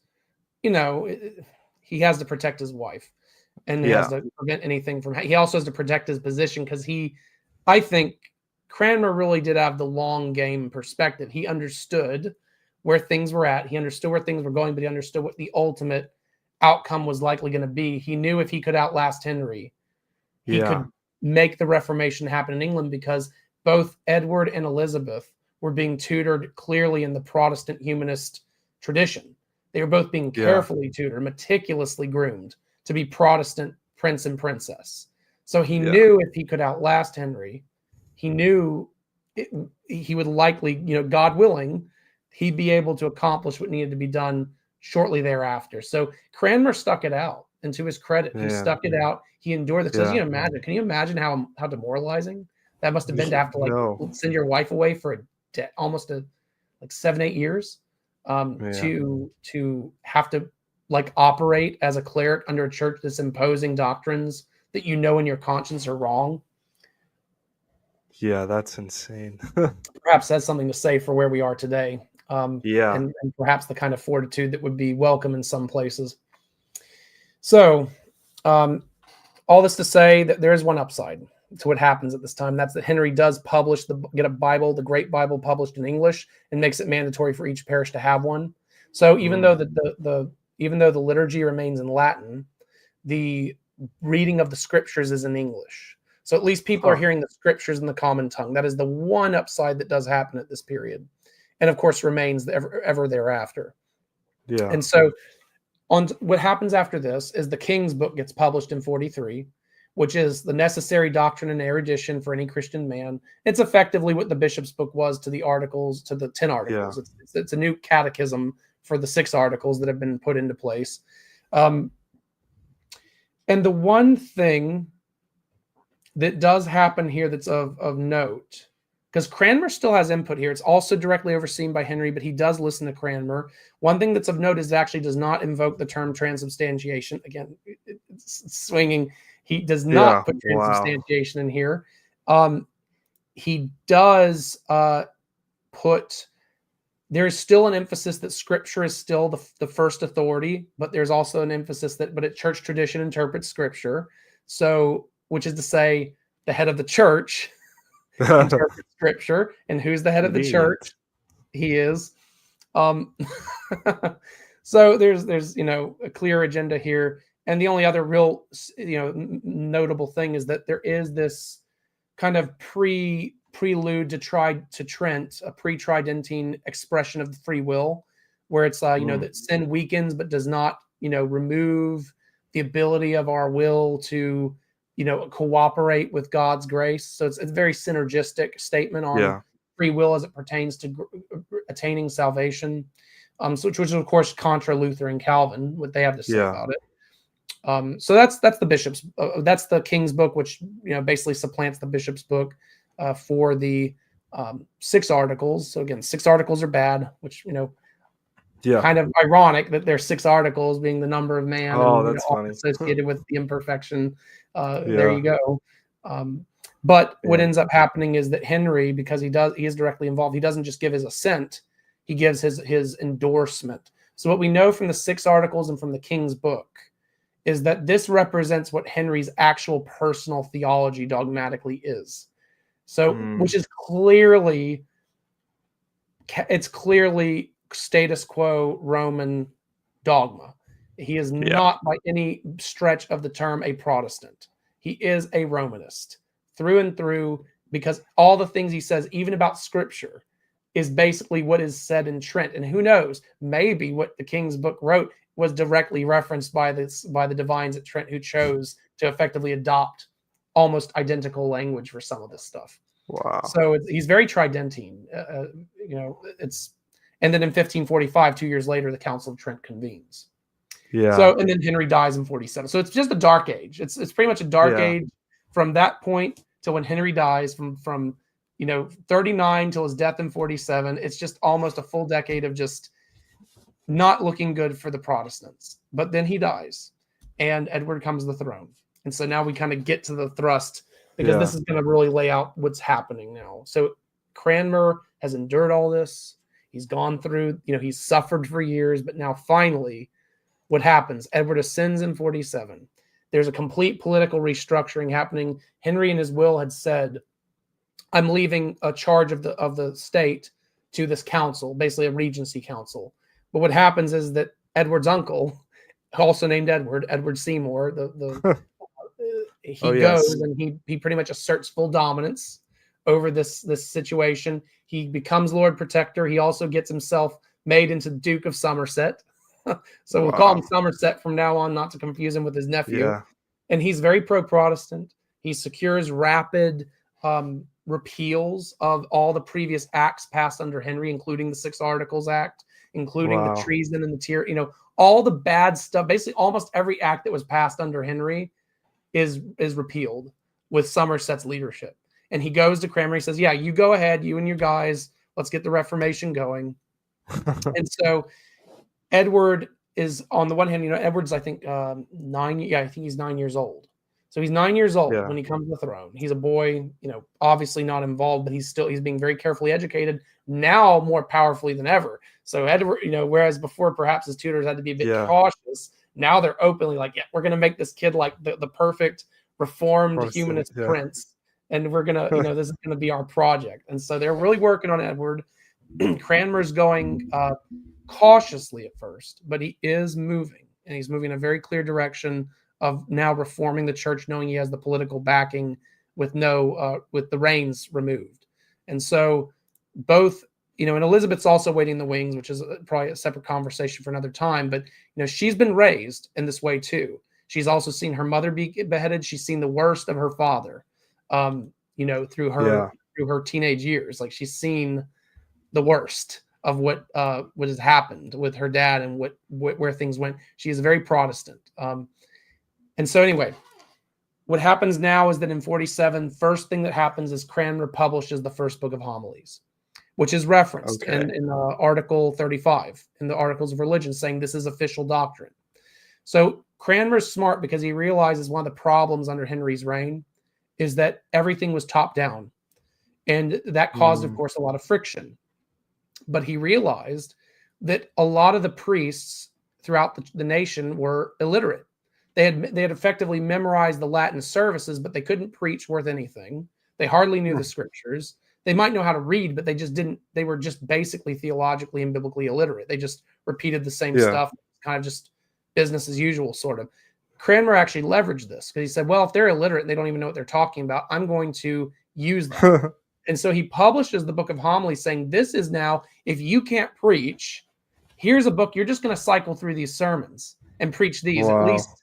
he has to protect his wife, and he has to prevent anything from. He also has to protect his position because I think Cranmer really did have the long game perspective. He understood where things were at. He understood where things were going, but he understood what the ultimate outcome was likely going to be. He knew if he could outlast Henry, he could make the Reformation happen in England, because both Edward and Elizabeth were being tutored clearly in the Protestant humanist tradition. They were both being carefully tutored, meticulously groomed to be Protestant prince and princess. So he knew if he could outlast Henry, he knew he would likely, God willing, he'd be able to accomplish what needed to be done shortly thereafter. So Cranmer stuck it out, and to his credit, he stuck it out. He endured this. Can you imagine how demoralizing that must have been to have to send your wife away for almost 7-8 years, to have to operate as a cleric under a church that's imposing doctrines that in your conscience are wrong. Yeah, that's insane. Perhaps that's something to say for where we are today. And perhaps the kind of fortitude that would be welcome in some places. So, all this to say that there is one upside to what happens at this time. That's that Henry does get a Bible, the Great Bible, published in English, and makes it mandatory for each parish to have one. So even though the liturgy remains in Latin, the reading of the scriptures is in English. So at least people are hearing the scriptures in the common tongue. That is the one upside that does happen at this period, and of course remains ever thereafter. Yeah. And so what happens after this is the King's Book gets published in 43, which is the necessary doctrine and erudition for any Christian man. It's effectively what the Bishop's Book was to the articles, to the 10 articles. Yeah. It's a new catechism for the 6 articles that have been put into place. And the one thing that does happen here that's of note, because Cranmer still has input here. It's also directly overseen by Henry, but he does listen to Cranmer. One thing that's of note is it actually does not invoke the term transubstantiation. Again, it's swinging. He does not put transubstantiation in here. He does there's still an emphasis that Scripture is still the first authority, but there's also an emphasis but church tradition interprets Scripture. So, which is to say, the head of the church interprets Scripture, and who's the head of the church? He is. So there's a clear agenda here, and the only other real notable thing is that there is this kind of prelude to Trent, a pre-Tridentine expression of the free will, where it's that sin weakens but does not remove the ability of our will to cooperate with God's grace. So it's a very synergistic statement on free will as it pertains to attaining salvation. Which is of course contra Luther and Calvin, what they have to say about it. So that's the bishop's, that's the King's book, which basically supplants the bishop's book for the 6 articles. So again, 6 articles are bad, which kind of ironic that there's 6 articles being the number of man and that's all funny. associated with the imperfection. There you go. But what ends up happening is that Henry, because he is directly involved, he doesn't just give his assent, he gives his endorsement. So what we know from the 6 articles and from the King's book is that this represents what Henry's actual personal theology dogmatically is. So, which is clearly status quo Roman dogma. He is not by any stretch of the term a Protestant. He is a Romanist through and through, because all the things he says, even about Scripture, is basically what is said in Trent. And who knows, maybe what the King's book wrote was directly referenced by the divines at Trent, who chose to effectively adopt almost identical language for some of this stuff. Wow. So he's very Tridentine. And then in 1545, 2 years later, the Council of Trent convenes. Yeah. So, and then Henry dies in 47. So it's just a dark age. It's pretty much a dark age from that point to when Henry dies, from 39 till his death in 47. It's just almost a full decade of just not looking good for the Protestants. But then he dies, and Edward comes to the throne. And so now we kind of get to the thrust, because this is going to really lay out what's happening now. So Cranmer has endured all this. He's gone through, he's suffered for years, but now finally what happens? Edward ascends in 47. There's a complete political restructuring happening. Henry in his will had said, I'm leaving a charge of the state to this council, basically a regency council. But what happens is that Edward's uncle, also named Edward Seymour, goes and he pretty much asserts full dominance over this situation. He becomes Lord Protector. He also gets himself made into Duke of Somerset. So we'll call him Somerset from now on, not to confuse him with his nephew. Yeah. And he's very pro-Protestant. He secures rapid repeals of all the previous acts passed under Henry, including the 6 Articles Act, including the treason and the all the bad stuff. Basically, almost every act that was passed under Henry is repealed with Somerset's leadership. And he goes to Cranmer. He says, yeah, you go ahead, you and your guys, let's get the Reformation going. And so Edward is, on the one hand, Edward's, I think, 9. Yeah, I think he's 9 years old. So he's 9 years old when he comes to the throne. He's a boy, obviously not involved, but he's being very carefully educated, now more powerfully than ever. So Edward, whereas before perhaps his tutors had to be a bit cautious, now they're openly like, yeah, we're going to make this kid like the perfect reformed humanist prince. And we're going to, this is going to be our project. And so they're really working on Edward. Cranmer's going cautiously at first, but he is moving, and he's moving in a very clear direction of now reforming the church, knowing he has the political backing with with the reins removed. And so both, and Elizabeth's also waiting in the wings, which is probably a separate conversation for another time, but she's been raised in this way too. She's also seen her mother be beheaded. She's seen the worst of her father, through her teenage years. Like, she's seen the worst of what has happened with her dad and where things went. She is very Protestant. And so anyway, what happens now is that in 47, first thing that happens is Cranmer publishes the first book of homilies, which is referenced in Article 35 in the Articles of Religion, saying this is official doctrine. So Cranmer's smart, because he realizes one of the problems under Henry's reign is that everything was top down. And that caused, of course, a lot of friction. But he realized that a lot of the priests throughout the nation were illiterate. They had effectively memorized the Latin services, but they couldn't preach worth anything. They hardly knew the scriptures. They might know how to read, but they were just basically theologically and biblically illiterate. They just repeated the same stuff, kind of just business as usual, sort of. Cranmer actually leveraged this because he said, well, if they're illiterate and they don't even know what they're talking about, I'm going to use them. And so he publishes the Book of Homilies, saying, this is now, if you can't preach, here's a book. You're just going to cycle through these sermons and preach these at least,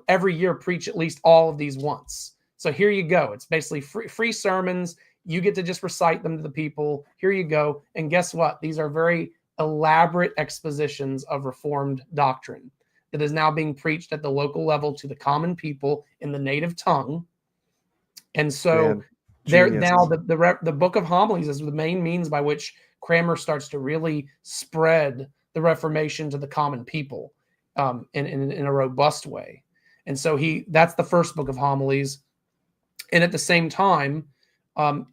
every year, preach at least all of these once. So here you go. It's basically free sermons. You get to just recite them to the people. Here you go. And guess what? These are very elaborate expositions of Reformed doctrine that is now being preached at the local level to the common people in the native tongue. And so there now the Book of Homilies is the main means by which Cranmer starts to really spread the Reformation to the common people in a robust way. And so that's the first Book of Homilies. And at the same time,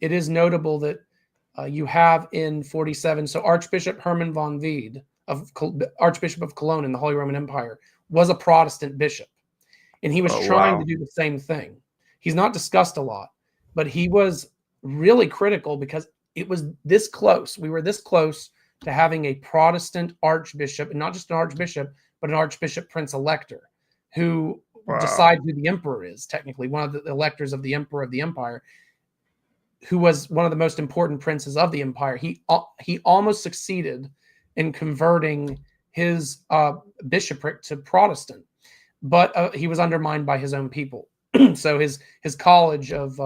it is notable that you have in 47, so Archbishop Herman von Wied, Archbishop of Cologne in the Holy Roman Empire, was a Protestant bishop. And he was trying to do the same thing. He's not discussed a lot, but he was really critical because it was this close. We were this close to having a Protestant archbishop, and not just an archbishop, but an archbishop prince elector who decides who the emperor is, technically, one of the electors of the emperor of the empire, who was one of the most important princes of the empire. He almost succeeded in converting his bishopric to Protestant, but he was undermined by his own people. So his college of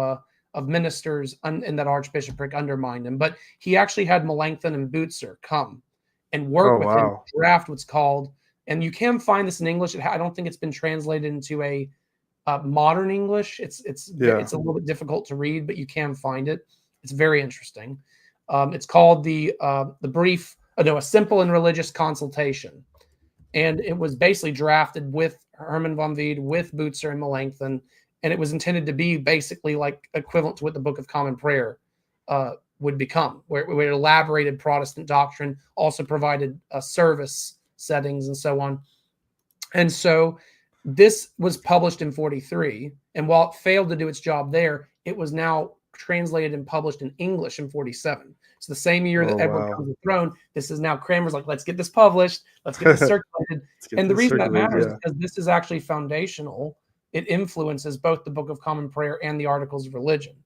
ministers in that archbishopric undermined him. But he actually had Melanchthon and Butzer come and work with him, draft what's called, and you can find this in English. I don't think it's been translated into a modern English. It's a little bit difficult to read, but you can find it. It's very interesting. It's called a simple and religious consultation, and it was basically drafted with Herman von Wied, with Butzer and Melanchthon, and it was intended to be basically like equivalent to what the Book of Common Prayer would become, where it elaborated Protestant doctrine, also provided service settings and so on. And so this was published in 43, and while it failed to do its job there, it was now translated and published in English in 47. So the same year that Edward comes to the throne, this is now Cranmer's like, let's get this published, let's get this circulated. And the reason that matters is because this is actually foundational. It influences both the Book of Common Prayer and the Articles of Religion.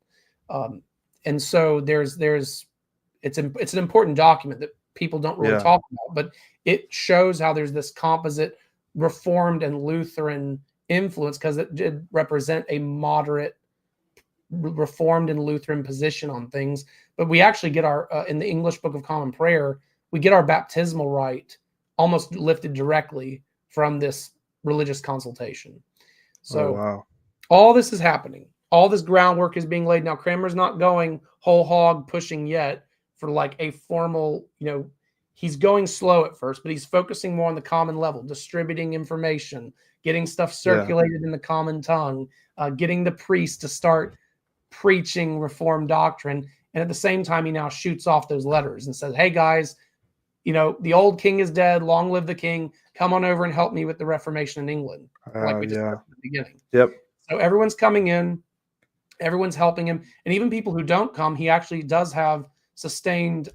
And so it's an important document that people don't really talk about, but it shows how there's this composite Reformed and Lutheran influence, because it did represent a moderate Reformed and Lutheran position on things. But we actually get our in the English Book of Common Prayer, we get our baptismal rite almost lifted directly from this religious consultation. So all this is happening. All this groundwork is being laid. Now, Cranmer's not going whole hog pushing yet for like a formal, he's going slow at first, but he's focusing more on the common level, distributing information, getting stuff circulated in the common tongue, getting the priests to start preaching Reformed doctrine. And at the same time, he now shoots off those letters and says, hey, guys, the old king is dead. Long live the king. Come on over and help me with the Reformation in England. Like we discussed at the beginning. Yep. So everyone's coming in. Everyone's helping him. And even people who don't come, he actually does have sustained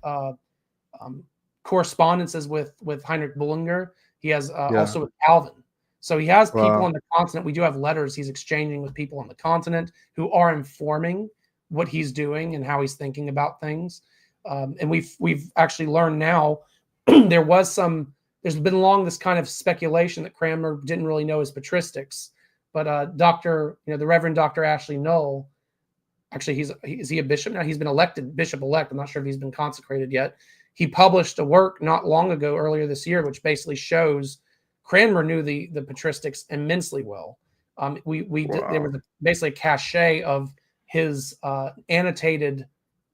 correspondences with Heinrich Bullinger. He has also with Calvin. So he has people on the continent. We do have letters he's exchanging with people on the continent who are informing what he's doing and how he's thinking about things. And we've actually learned now there's been long this kind of speculation that Cranmer didn't really know his patristics, but the Reverend Dr. Ashley Null, actually is he a bishop now? He's been elected bishop-elect. I'm not sure if he's been consecrated yet. He published a work not long ago, earlier this year, which basically shows Cranmer knew the patristics immensely well. There was basically a cache of his annotated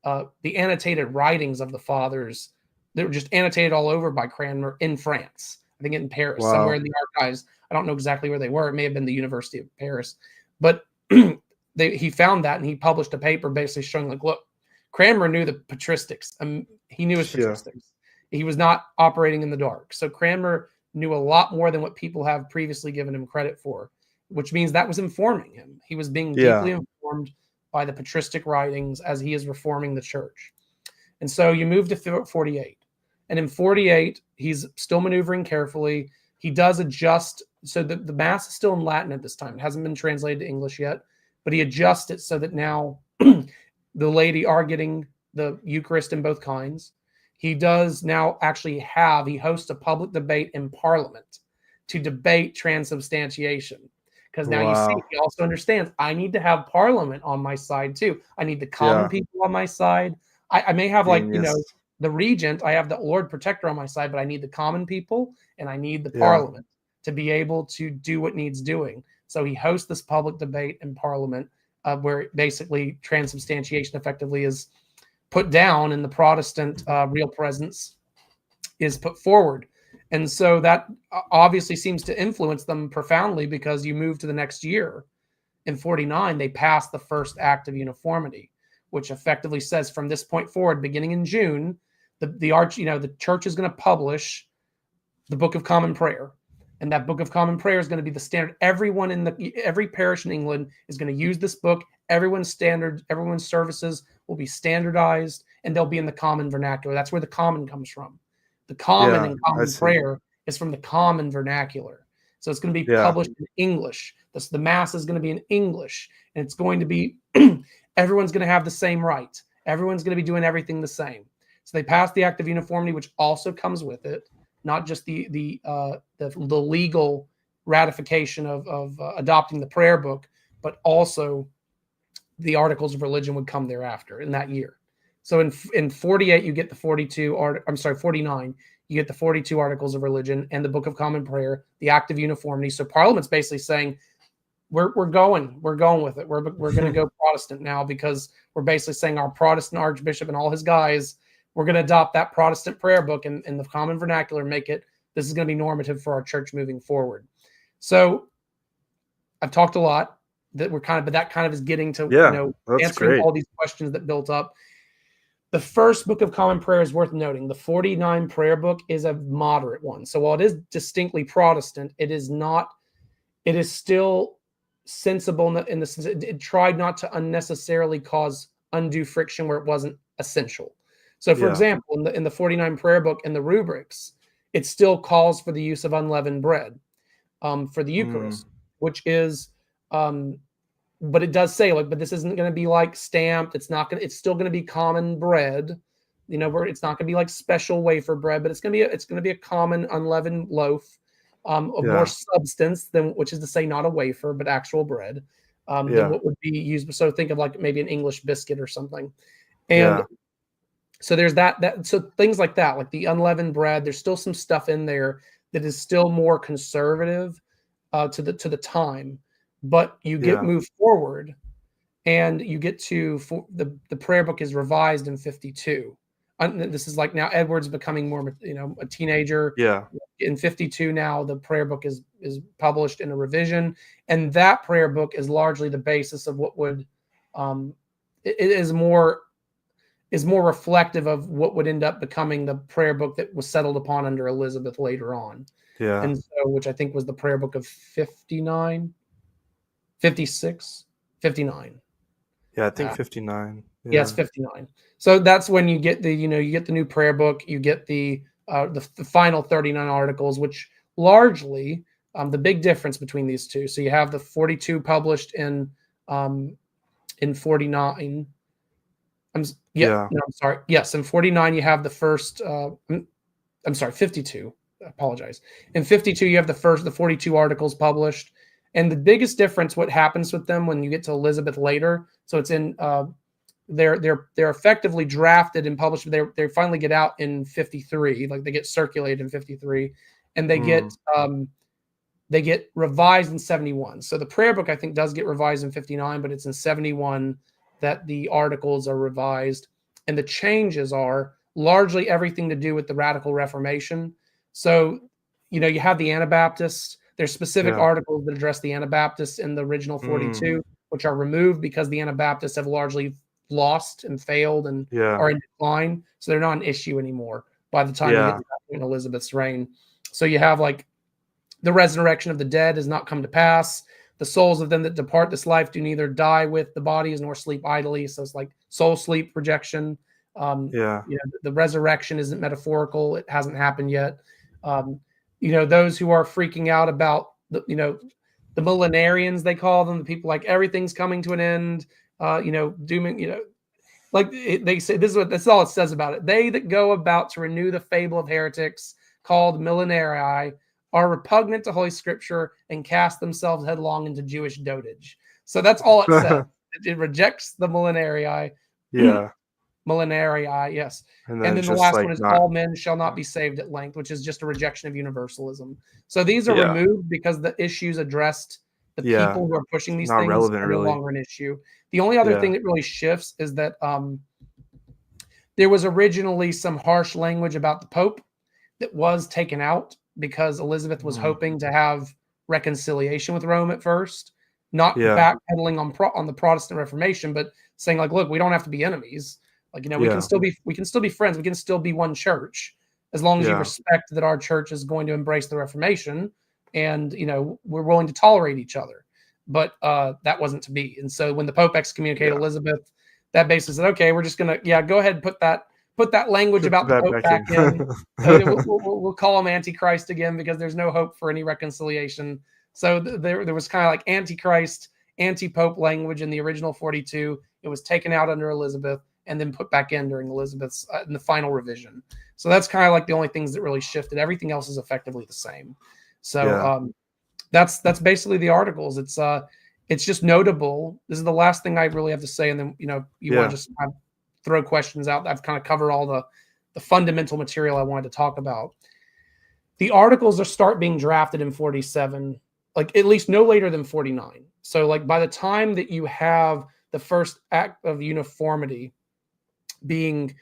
writings of the fathers that were just annotated all over by Cranmer in France. I think in Paris, somewhere in the archives. I don't know exactly where they were. It may have been the University of Paris, but he found that and he published a paper basically showing, like, look, Cranmer knew the patristics. He knew his patristics. He was not operating in the dark. So Cranmer knew a lot more than what people have previously given him credit for, which means that was informing him. He was being deeply informed by the patristic writings as he is reforming the church. And so you move to 48. And in 48, he's still maneuvering carefully. He does adjust. So the Mass is still in Latin at this time. It hasn't been translated to English yet, but he adjusts it so that now the laity are getting the Eucharist in both kinds. He does now actually he hosts a public debate in Parliament to debate transubstantiation. Because now you see, Wow. he also understands I need to have Parliament on my side too. I need the common Yeah. people on my side. I may have Genius. the regent, I have the Lord Protector on my side, but I need the common people and I need the Yeah. Parliament to be able to do what needs doing. So he hosts this public debate in Parliament where basically transubstantiation effectively is put down and the Protestant real presence is put forward. And so that obviously seems to influence them profoundly because you move to the next year. In 49, they passed the first Act of Uniformity, which effectively says from this point forward, beginning in June, the church is going to publish the Book of Common Prayer. And that Book of Common Prayer is going to be the standard. Everyone every parish in England is going to use this book. Everyone's services will be standardized and they'll be in the common vernacular. That's where the common comes from. The common Yeah. and I common see. prayer is from the common vernacular. So it's going to be Yeah. published in English. The Mass is going to be in English. And it's going to be, everyone's going to have the same right. Everyone's going to be doing everything the same. So they passed the Act of Uniformity, which also comes with it, not just the legal ratification of adopting the prayer book, but also the Articles of Religion would come thereafter in that year. So in 48, you get the 49, you get the 42 Articles of Religion and the Book of Common Prayer, the Act of Uniformity. So Parliament's basically saying, we're going with it. We're going to go Protestant now because we're basically saying our Protestant Archbishop and all his guys, we're going to adopt that Protestant prayer book in the common vernacular, this is going to be normative for our church moving forward. So I've talked a lot but that kind of is getting to, That's answering great. all these questions that built up. The first Book of Common Prayer is worth noting. The 49 prayer book is a moderate one. So while it is distinctly Protestant, it is still sensible in the sense it tried not to unnecessarily cause undue friction where it wasn't essential. So, for example, in the 49 prayer book and the rubrics, it still calls for the use of unleavened bread for the Eucharist, which is, but it does say but this isn't going to be like stamped. It's still going to be common bread, where it's not going to be like special wafer bread, but it's going to be a common unleavened loaf of more substance than, which is to say, not a wafer, but actual bread than what would be used. So think of like maybe an English biscuit or something. And so there's so things like that, like the unleavened bread, there's still some stuff in there that is still more conservative to the time, but you move forward and you get to the prayer book is revised in 52. This is like now Edward's becoming more, a teenager. Yeah. In 52 now, the prayer book is published in a revision, and that prayer book is largely the basis of what would, it is more reflective of what would end up becoming the prayer book that was settled upon under Elizabeth later on. Yeah. And so, which I think was the prayer book of 59, 56, 59. Yeah, I think 59. Yeah, it's 59. So that's when you get you get the new prayer book, you get the final 39 articles, which largely the big difference between these two. So you have the 42 published in 49. I'm sorry. Yes, in 49 you have the first. I'm sorry, 52. I apologize. In 52 you have the 42 articles published, and the biggest difference, what happens with them when you get to Elizabeth later. So it's in. They're effectively drafted and published. They finally get out in 53, like they get circulated in 53, and they get revised in 71. So the prayer book I think does get revised in 59, but it's in 71 that the articles are revised, and the changes are largely everything to do with the Radical Reformation. So you have the Anabaptists. There's specific articles that address the Anabaptists in the original 42, which are removed because the Anabaptists have largely lost and failed and are in decline, so they're not an issue anymore by the time you get to Elizabeth's reign. So you have like the resurrection of the dead has not come to pass. The souls of them that depart this life do neither die with the bodies nor sleep idly. So it's like soul sleep rejection. The resurrection isn't metaphorical. It hasn't happened yet. Those who are freaking out about the millenarians, they call them, the people like everything's coming to an end. Dooming, Like they say, that's all it says about it. They that go about to renew the fable of heretics called millenarii are repugnant to Holy Scripture and cast themselves headlong into Jewish dotage. So that's all it says. It rejects the millenarii. Yeah. Millenarii, yes. And And then then the just last like one is not, all men shall not be saved at length, which is just a rejection of universalism. So these are yeah. removed because the issues addressed, the Yeah. people who are pushing these Not things relevant, are no really. longer an issue. The only other Yeah. thing that really shifts is that there was originally some harsh language about the Pope that was taken out because Elizabeth was hoping to have reconciliation with Rome at first, not Yeah. backpedaling on the Protestant Reformation, but saying like, look, we don't have to be enemies. Like, we Yeah. can still be friends. We can still be one church as long as you Yeah. respect that our church is going to embrace the Reformation, and we're willing to tolerate each other. But that wasn't to be. And so when the Pope excommunicated Yeah. Elizabeth, that basically said, okay, we're just gonna go ahead and put that language Put about the that Pope back in. in. We'll call him Antichrist again because there's no hope for any reconciliation. So there was kind of like Antichrist, anti-Pope language in the original 42. It was taken out under Elizabeth and then put back in during Elizabeth's in the final revision. So that's kind of like the only things that really shifted. Everything else is effectively the same. So that's basically the articles. It's just notable. This is the last thing I really have to say, and then you want to just throw questions out. I've kind of covered all the fundamental material I wanted to talk about. The articles start being drafted in 47, like at least no later than 49. So like by the time that you have the first act of uniformity being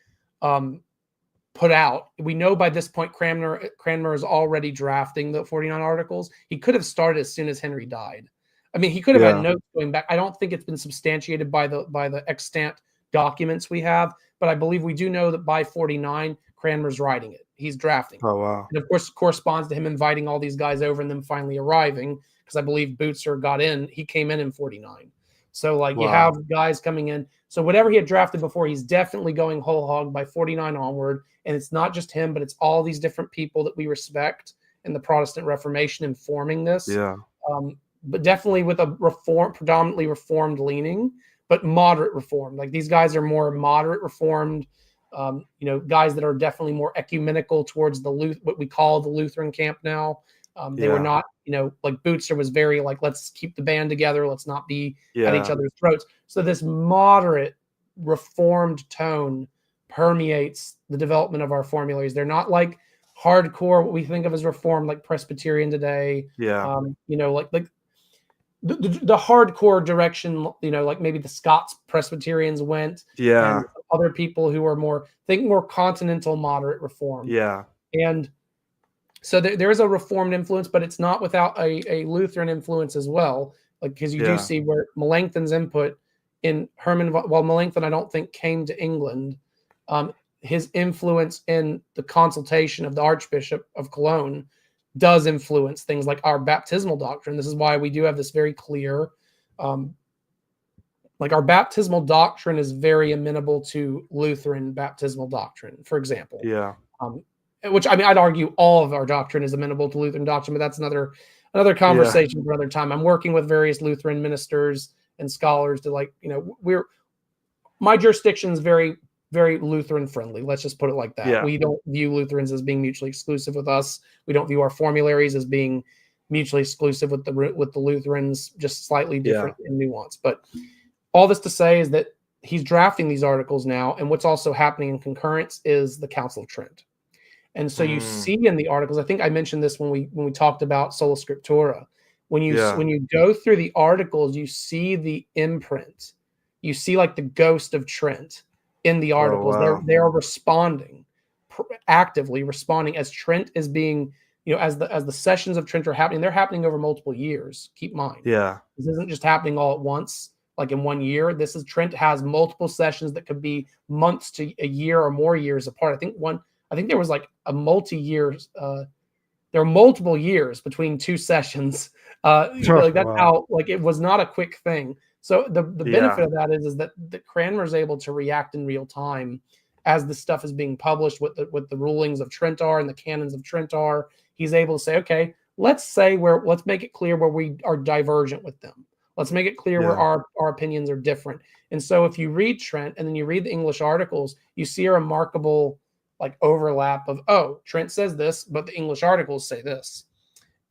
put out, we know by this point Cranmer is already drafting the 49 articles. He could have started as soon as Henry died. I mean, he could have had notes going back. I don't think it's been substantiated by the extant documents we have, but I believe we do know that by 49, Cranmer's writing it. He's drafting it. Oh, wow. And of course, corresponds to him inviting all these guys over and them finally arriving, because I believe Bootser got in. He came in 49. So like you have guys coming in. So whatever he had drafted before, he's definitely going whole hog by 49 onward. And it's not just him, but it's all these different people that we respect in the Protestant Reformation informing this. Yeah. But definitely with a predominantly reformed leaning, but moderate reformed. Like these guys are more moderate reformed, guys that are definitely more ecumenical towards what we call the Lutheran camp now. They were not, like Bootser was very like, let's keep the band together. Let's not be at each other's throats. So this moderate reformed tone permeates the development of our formularies. They're not like hardcore, what we think of as reformed, like Presbyterian today. Yeah. Like the hardcore direction, like maybe the Scots Presbyterians went, Yeah. and other people who are more continental moderate reform. Yeah. And so there is a reformed influence, but it's not without a Lutheran influence as well. Like, because you do see where Melanchthon's input in Herman, while Melanchthon I don't think came to England, his influence in the consultation of the Archbishop of Cologne does influence things like our baptismal doctrine. This is why we do have this very clear, like our baptismal doctrine is very amenable to Lutheran baptismal doctrine, for example. Yeah. Which, I mean, I'd argue all of our doctrine is amenable to Lutheran doctrine, but that's another conversation for another time. I'm working with various Lutheran ministers and scholars to my jurisdiction is very, very Lutheran friendly. Let's just put it like that. Yeah. We don't view Lutherans as being mutually exclusive with us. We don't view our formularies as being mutually exclusive with the Lutherans, just slightly different in nuance. But all this to say is that he's drafting these articles now, and what's also happening in concurrence is the Council of Trent. And so you see in the articles, I think I mentioned this when we talked about Sola Scriptura. When you go through the articles, you see the imprint. You see like the ghost of Trent in the articles. Oh, wow. They're responding, actively responding as Trent is being, as the sessions of Trent are happening. They're happening over multiple years. Keep in mind. Yeah. This isn't just happening all at once, like in 1 year. Trent has multiple sessions that could be months to a year or more years apart. I think there was like a multi-year. There are multiple years between two sessions. Like that's how, like, it was not a quick thing. So the benefit of that is that Cranmer is able to react in real time as the stuff is being published, what the rulings of Trent are and the canons of Trent are. He's able to say, okay, let's make it clear where we are divergent with them. Let's make it clear where our opinions are different. And so if you read Trent and then you read the English articles, you see a remarkable like overlap of, oh, Trent says this, but the English articles say this.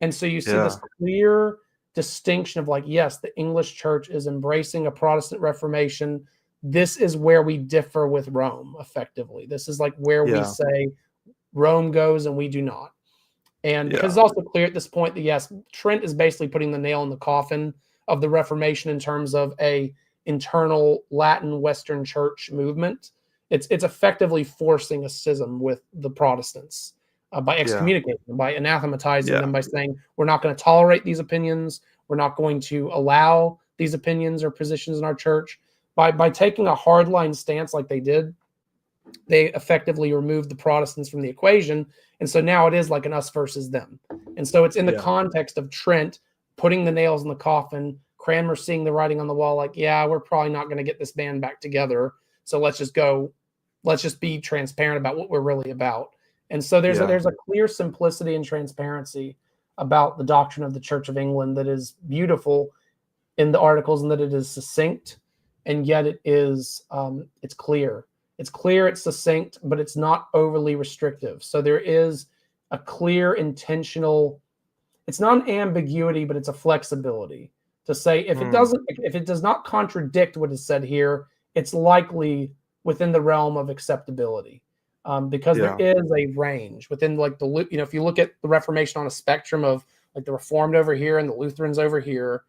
And so you see this clear distinction of like, yes, the English church is embracing a Protestant Reformation. This is where we differ with Rome, effectively. This is like where we say Rome goes and we do not. And because it's also clear at this point that, yes, Trent is basically putting the nail in the coffin of the Reformation in terms of a internal Latin Western church movement. It's effectively forcing a schism with the Protestants by excommunicating them, by anathematizing them, by saying, we're not going to tolerate these opinions. We're not going to allow these opinions or positions in our church. By taking a hardline stance like they did, they effectively removed the Protestants from the equation. And so now it is like an us versus them. And so it's in the context of Trent putting the nails in the coffin, Cranmer seeing the writing on the wall, like, yeah, we're probably not going to get this band back together. So let's just be transparent about what we're really about. And so there's a clear simplicity and transparency about the doctrine of the Church of England that is beautiful in the articles, and that it is succinct, and yet it is it's clear. It's clear, it's succinct, but it's not overly restrictive. So there is a clear, intentional, it's not an ambiguity, but it's a flexibility to say if it does not contradict what is said here, it's likely within the realm of acceptability. Because there is a range within like if you look at the Reformation on a spectrum of like the Reformed over here and the Lutherans over here,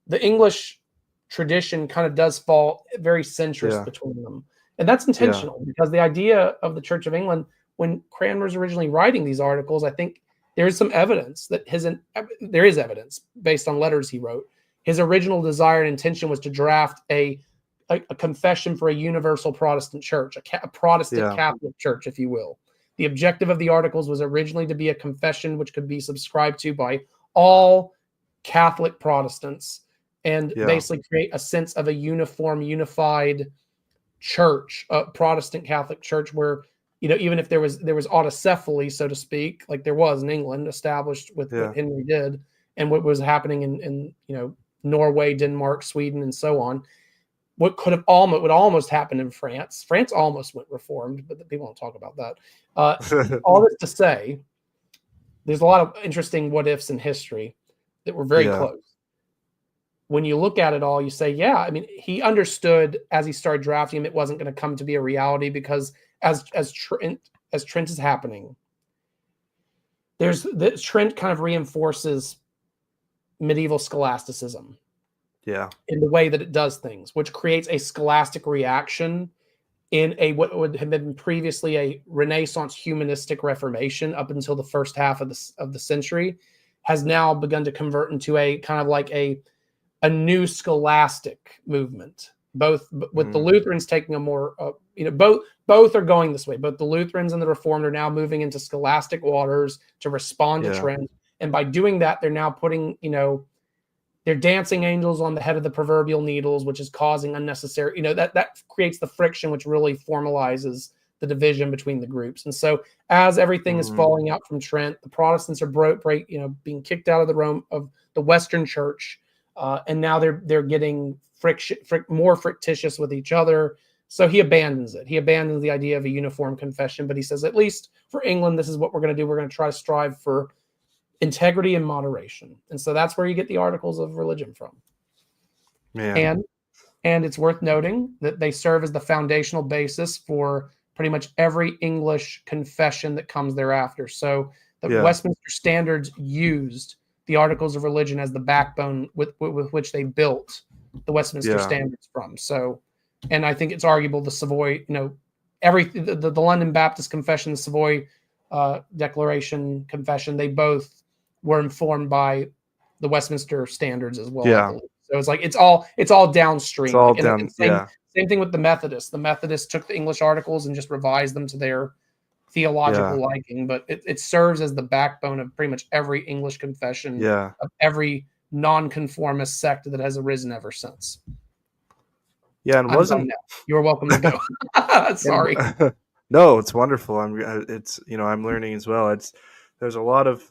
the English tradition kind of does fall very centrist between them. And that's intentional because the idea of the Church of England, when Cranmer's originally writing these articles, I think there is some evidence that there is evidence based on letters he wrote. His original desire and intention was to draft a confession for a universal Protestant church, a Protestant Catholic church, if you will. The objective of the articles was originally to be a confession which could be subscribed to by all Catholic Protestants and basically create a sense of a unified church, a Protestant Catholic church where, even if there was autocephaly, so to speak, like there was in England, established with what Henry did and what was happening in Norway, Denmark, Sweden, and so on. What would almost happen in France. France almost went reformed, but people don't talk about that. All this to say, there's a lot of interesting what ifs in history that were very close. When you look at it all, you say, he understood as he started drafting him, it wasn't going to come to be a reality because as Trent is happening, Trent kind of reinforces medieval scholasticism. In the way that it does things, which creates a scholastic reaction in what would have been previously a Renaissance humanistic Reformation up until the first half of the century, has now begun to convert into a kind of like a new scholastic movement. Both with the Lutherans taking a more, both are going this way. Both the Lutherans and the Reformed are now moving into scholastic waters to respond to Trent, and by doing that, they're now putting, they're dancing angels on the head of the proverbial needles, which is causing unnecessary, that creates the friction, which really formalizes the division between the groups. And so as everything is falling out from Trent, the Protestants are being kicked out of the Western church. And now they're getting more frictious with each other. So he abandons it. He abandons the idea of a uniform confession, but he says, at least for England, this is what we're going to do. We're going to try to strive for integrity and moderation. And so that's where you get the articles of religion from. And it's worth noting that they serve as the foundational basis for pretty much every English confession that comes thereafter. So the Westminster Standards used the articles of religion as the backbone with which they built the Westminster Standards from. So, and I think it's arguable the Savoy, the London Baptist Confession, the Savoy Declaration Confession, they both were informed by the Westminster Standards as well. So it's like it's all downstream. Same thing with the Methodists. The Methodists took the English articles and just revised them to their theological liking, but it serves as the backbone of pretty much every English confession of every nonconformist sect that has arisen ever since. And wasn't you're welcome to go. Sorry. No, it's wonderful. I'm learning as well. There's a lot of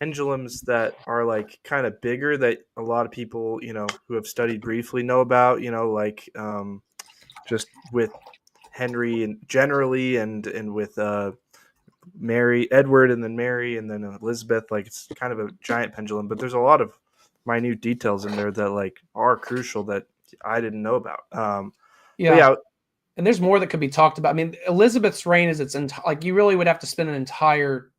pendulums that are like kind of bigger that a lot of people, who have studied briefly know about, like just with Henry and generally and with Mary, Edward, and then Mary, and then Elizabeth. Like it's kind of a giant pendulum, but there's a lot of minute details in there that like are crucial that I didn't know about. But Yeah. yeah, And there's more that could be talked about. I mean, Elizabeth's reign is like you really would have to spend an entire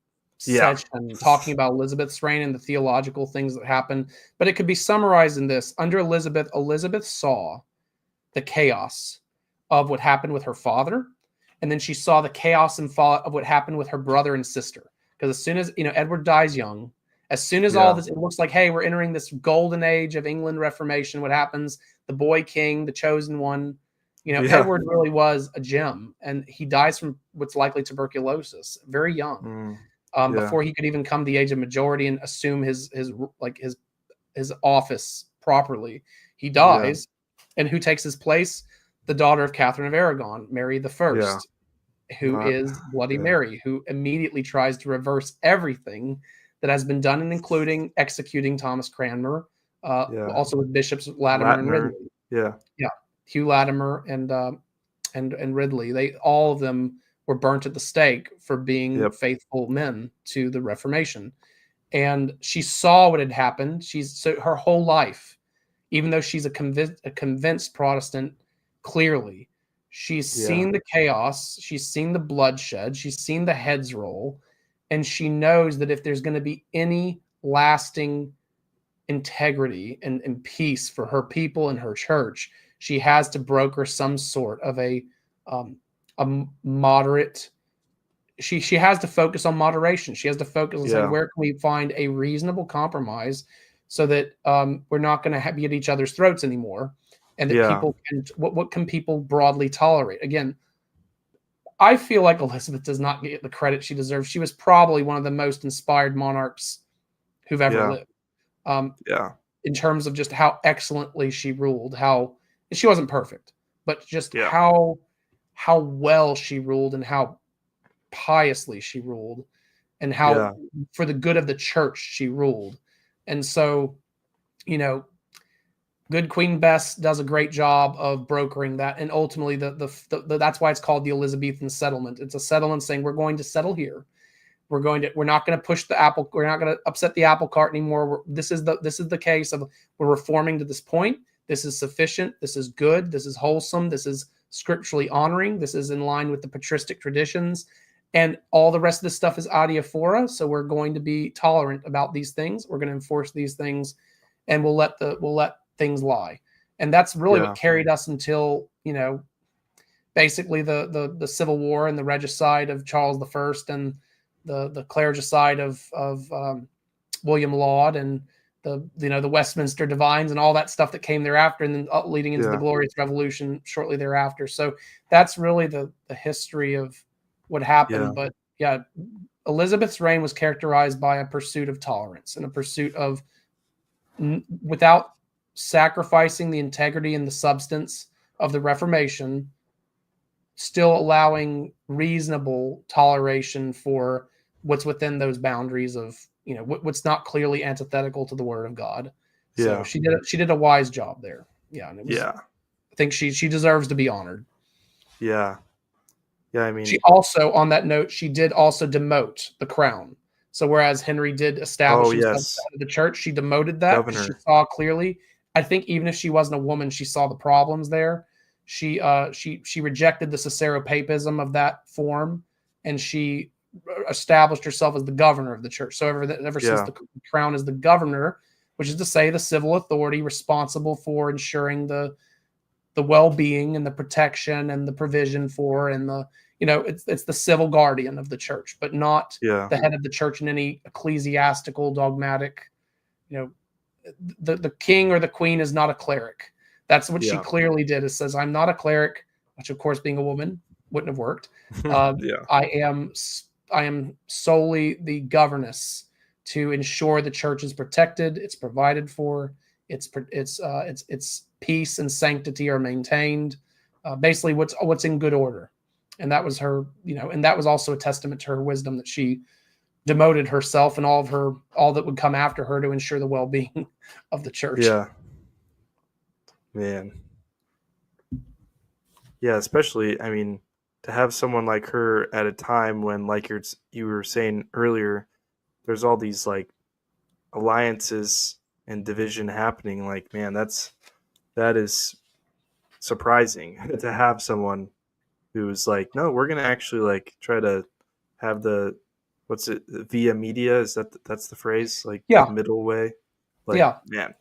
yeah, session talking about Elizabeth's reign and the theological things that happened. But it could be summarized in this: under Elizabeth, Elizabeth saw the chaos of what happened with her father, and then she saw the chaos and fall of what happened with her brother and sister. Because as soon as Edward dies young, as soon as all yeah, this, it looks like, hey, we're entering this golden age of England Reformation. What happens? The boy king, the chosen one. yeah, Edward really was a gem, and he dies from what's likely tuberculosis, very young, mm, yeah, before he could even come to the age of majority and assume his office properly. He yeah, dies, and who takes his place? The daughter of Catherine of Aragon, Mary the yeah, First, who not, is Bloody yeah, Mary, who immediately tries to reverse everything that has been done, and including executing Thomas Cranmer, yeah, also with Bishops Latimer and Latimer, Ridley. yeah, Yeah, Hugh Latimer and Ridley. They all of them were burnt at the stake for being yep, faithful men to the Reformation. And she saw what had happened. So her whole life, even though she's a convinced Protestant, clearly, she's yeah, seen the chaos, she's seen the bloodshed, she's seen the heads roll, and she knows that if there's going to be any lasting integrity and peace for her people and her church, she has to broker some sort of um, a moderate. She has to focus on moderation. She has to focus on saying, yeah, where can we find a reasonable compromise so that we're not going to be at each other's throats anymore, and that yeah, people can what can people broadly tolerate? Again, I feel like Elizabeth does not get the credit she deserves. She was probably one of the most inspired monarchs who've ever yeah, lived. Um, yeah, in terms of just how excellently she ruled, how she wasn't perfect, but just yeah, how well she ruled and how piously she ruled and how yeah, for the good of the church she ruled. And so, you know, good Queen Bess does a great job of brokering that, and ultimately the that's why it's called the Elizabethan settlement. It's a settlement saying we're going to settle here. We're not going to push the apple. We're not going to upset the apple cart anymore. This is the case of we're reforming to this point. This is sufficient. This is good. This is wholesome. This is scripturally honoring. This is in line with the patristic traditions, and all the rest of this stuff is adiaphora. So we're going to be tolerant about these things. We're going to enforce these things, and we'll let things lie. And that's really what yeah, carried us until basically the Civil War and the regicide of Charles I and the clericide of William Laud and the Westminster Divines and all that stuff that came thereafter, and then leading into the yeah, Glorious Revolution shortly thereafter. So that's really the history of what yeah, happened. But yeah, Elizabeth's reign was characterized by a pursuit of tolerance and a pursuit of without sacrificing the integrity and the substance of the Reformation, still allowing reasonable toleration for what's within those boundaries of what's not clearly antithetical to the Word of God. So yeah, she did a wise job there. Yeah, and it was. yeah, I think she deserves to be honored. yeah, yeah. I She mean, also, on that note, she did also demote the crown. So whereas Henry did establish oh himself as yes, head of the church, she demoted that because she governor, saw clearly. I think even if she wasn't a woman, she saw the problems there. She rejected the Cicero-papism of that form, and she established herself as the governor of the church. So ever since yeah, the crown is the governor, which is to say the civil authority responsible for ensuring the well-being and the protection and the provision for and the it's the civil guardian of the church, but not yeah, the head of the church in any ecclesiastical dogmatic. you know the king or the queen is not a cleric. That's what she yeah, clearly did. It says, I'm not a cleric, which of course being a woman wouldn't have worked. yeah, I am solely the governess to ensure the church is protected, it's provided for, its peace and sanctity are maintained. Basically, what's in good order, and that was her. And that was also a testament to her wisdom that she demoted herself and all that would come after her to ensure the well-being of the church. Yeah. Man. Yeah, especially, I mean, to have someone like her at a time when, like you were saying earlier, there's all these like alliances and division happening. Like, man, that is surprising to have someone who's like, no, we're gonna actually like try to have the what's it via media? Is that's the phrase? Like the Yeah, middle way? Like, yeah, man,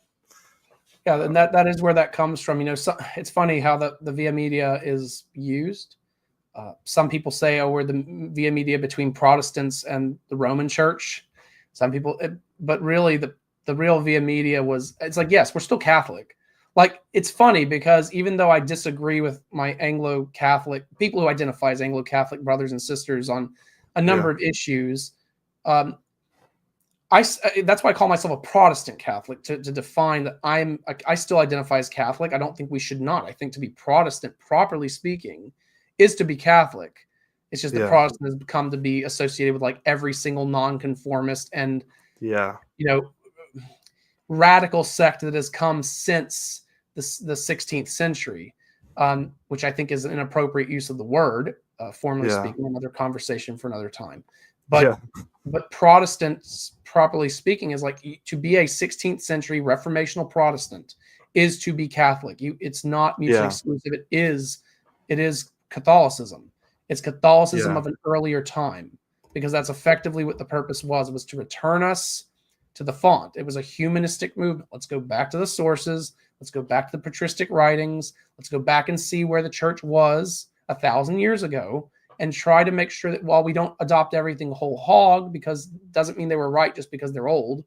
yeah, and that is where that comes from. So, it's funny how the via media is used. Some people say, "Oh, we're the via media between Protestants and the Roman Church." Some people, but really, the real via media was. It's like, yes, we're still Catholic. Like, it's funny because even though I disagree with my Anglo-Catholic people who identify as Anglo-Catholic brothers and sisters on a number yeah, of issues, um, that's why I call myself a Protestant Catholic to define that I still identify as Catholic. I don't think we should not. I think to be Protestant, properly speaking, is to be Catholic. It's just that yeah, Protestant has become to be associated with like every single nonconformist and yeah, you know radical sect that has come since the 16th century, which I think is an inappropriate use of the word, formally yeah, speaking. Another conversation for another time. yeah, But Protestants, properly speaking, is like to be a 16th century reformational Protestant is to be Catholic. It's not mutually yeah, exclusive. It is Catholicism. It's Catholicism yeah, of an earlier time because that's effectively what the purpose was to return us to the font. It was a humanistic movement. Let's go back to the sources. Let's go back to the patristic writings. Let's go back and see where the church was 1,000 years ago and try to make sure that while we don't adopt everything whole hog, because it doesn't mean they were right just because they're old,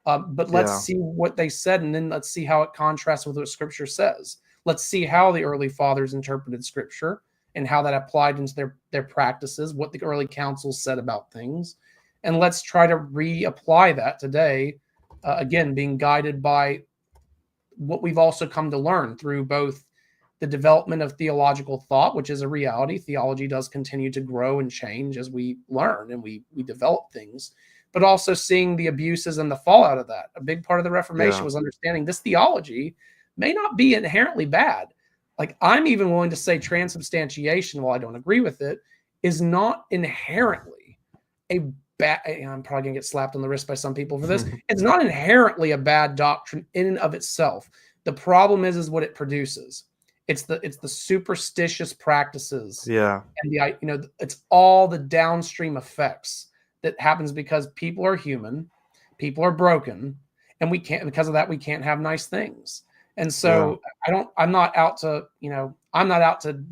but let's yeah, see what they said, and then let's see how it contrasts with what Scripture says. Let's see how the early fathers interpreted Scripture and how that applied into their practices, what the early councils said about things, and let's try to reapply that today. Again, being guided by what we've also come to learn through both the development of theological thought, which is a reality. Theology does continue to grow and change as we learn and we develop things, but also seeing the abuses and the fallout of that. A big part of the Reformation yeah, was understanding this theology may not be inherently bad. Like, I'm even willing to say transubstantiation, while I don't agree with it, is not inherently a bad. I'm probably going to get slapped on the wrist by some people for this. It's not inherently a bad doctrine in and of itself. The problem is what it produces. It's the superstitious practices yeah, and it's all the downstream effects that happens because people are human, people are broken, and because of that we can't have nice things. And yeah, so I'm not out to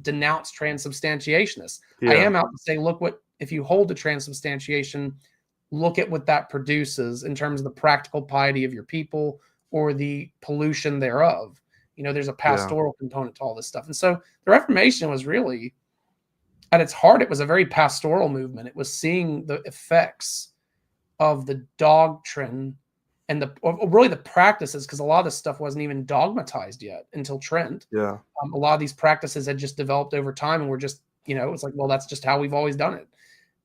denounce transubstantiationists. I yeah, am out to say, look, what if you hold to transubstantiation, look at what that produces in terms of the practical piety of your people or the pollution thereof. There's a yeah, pastoral component to all this stuff. And so the Reformation was really, at its heart, it was a very pastoral movement. It was seeing the effects of the doctrine and really the practices, because a lot of this stuff wasn't even dogmatized yet until Trent. yeah, A lot of these practices had just developed over time and were just, it's like, well, that's just how we've always done it.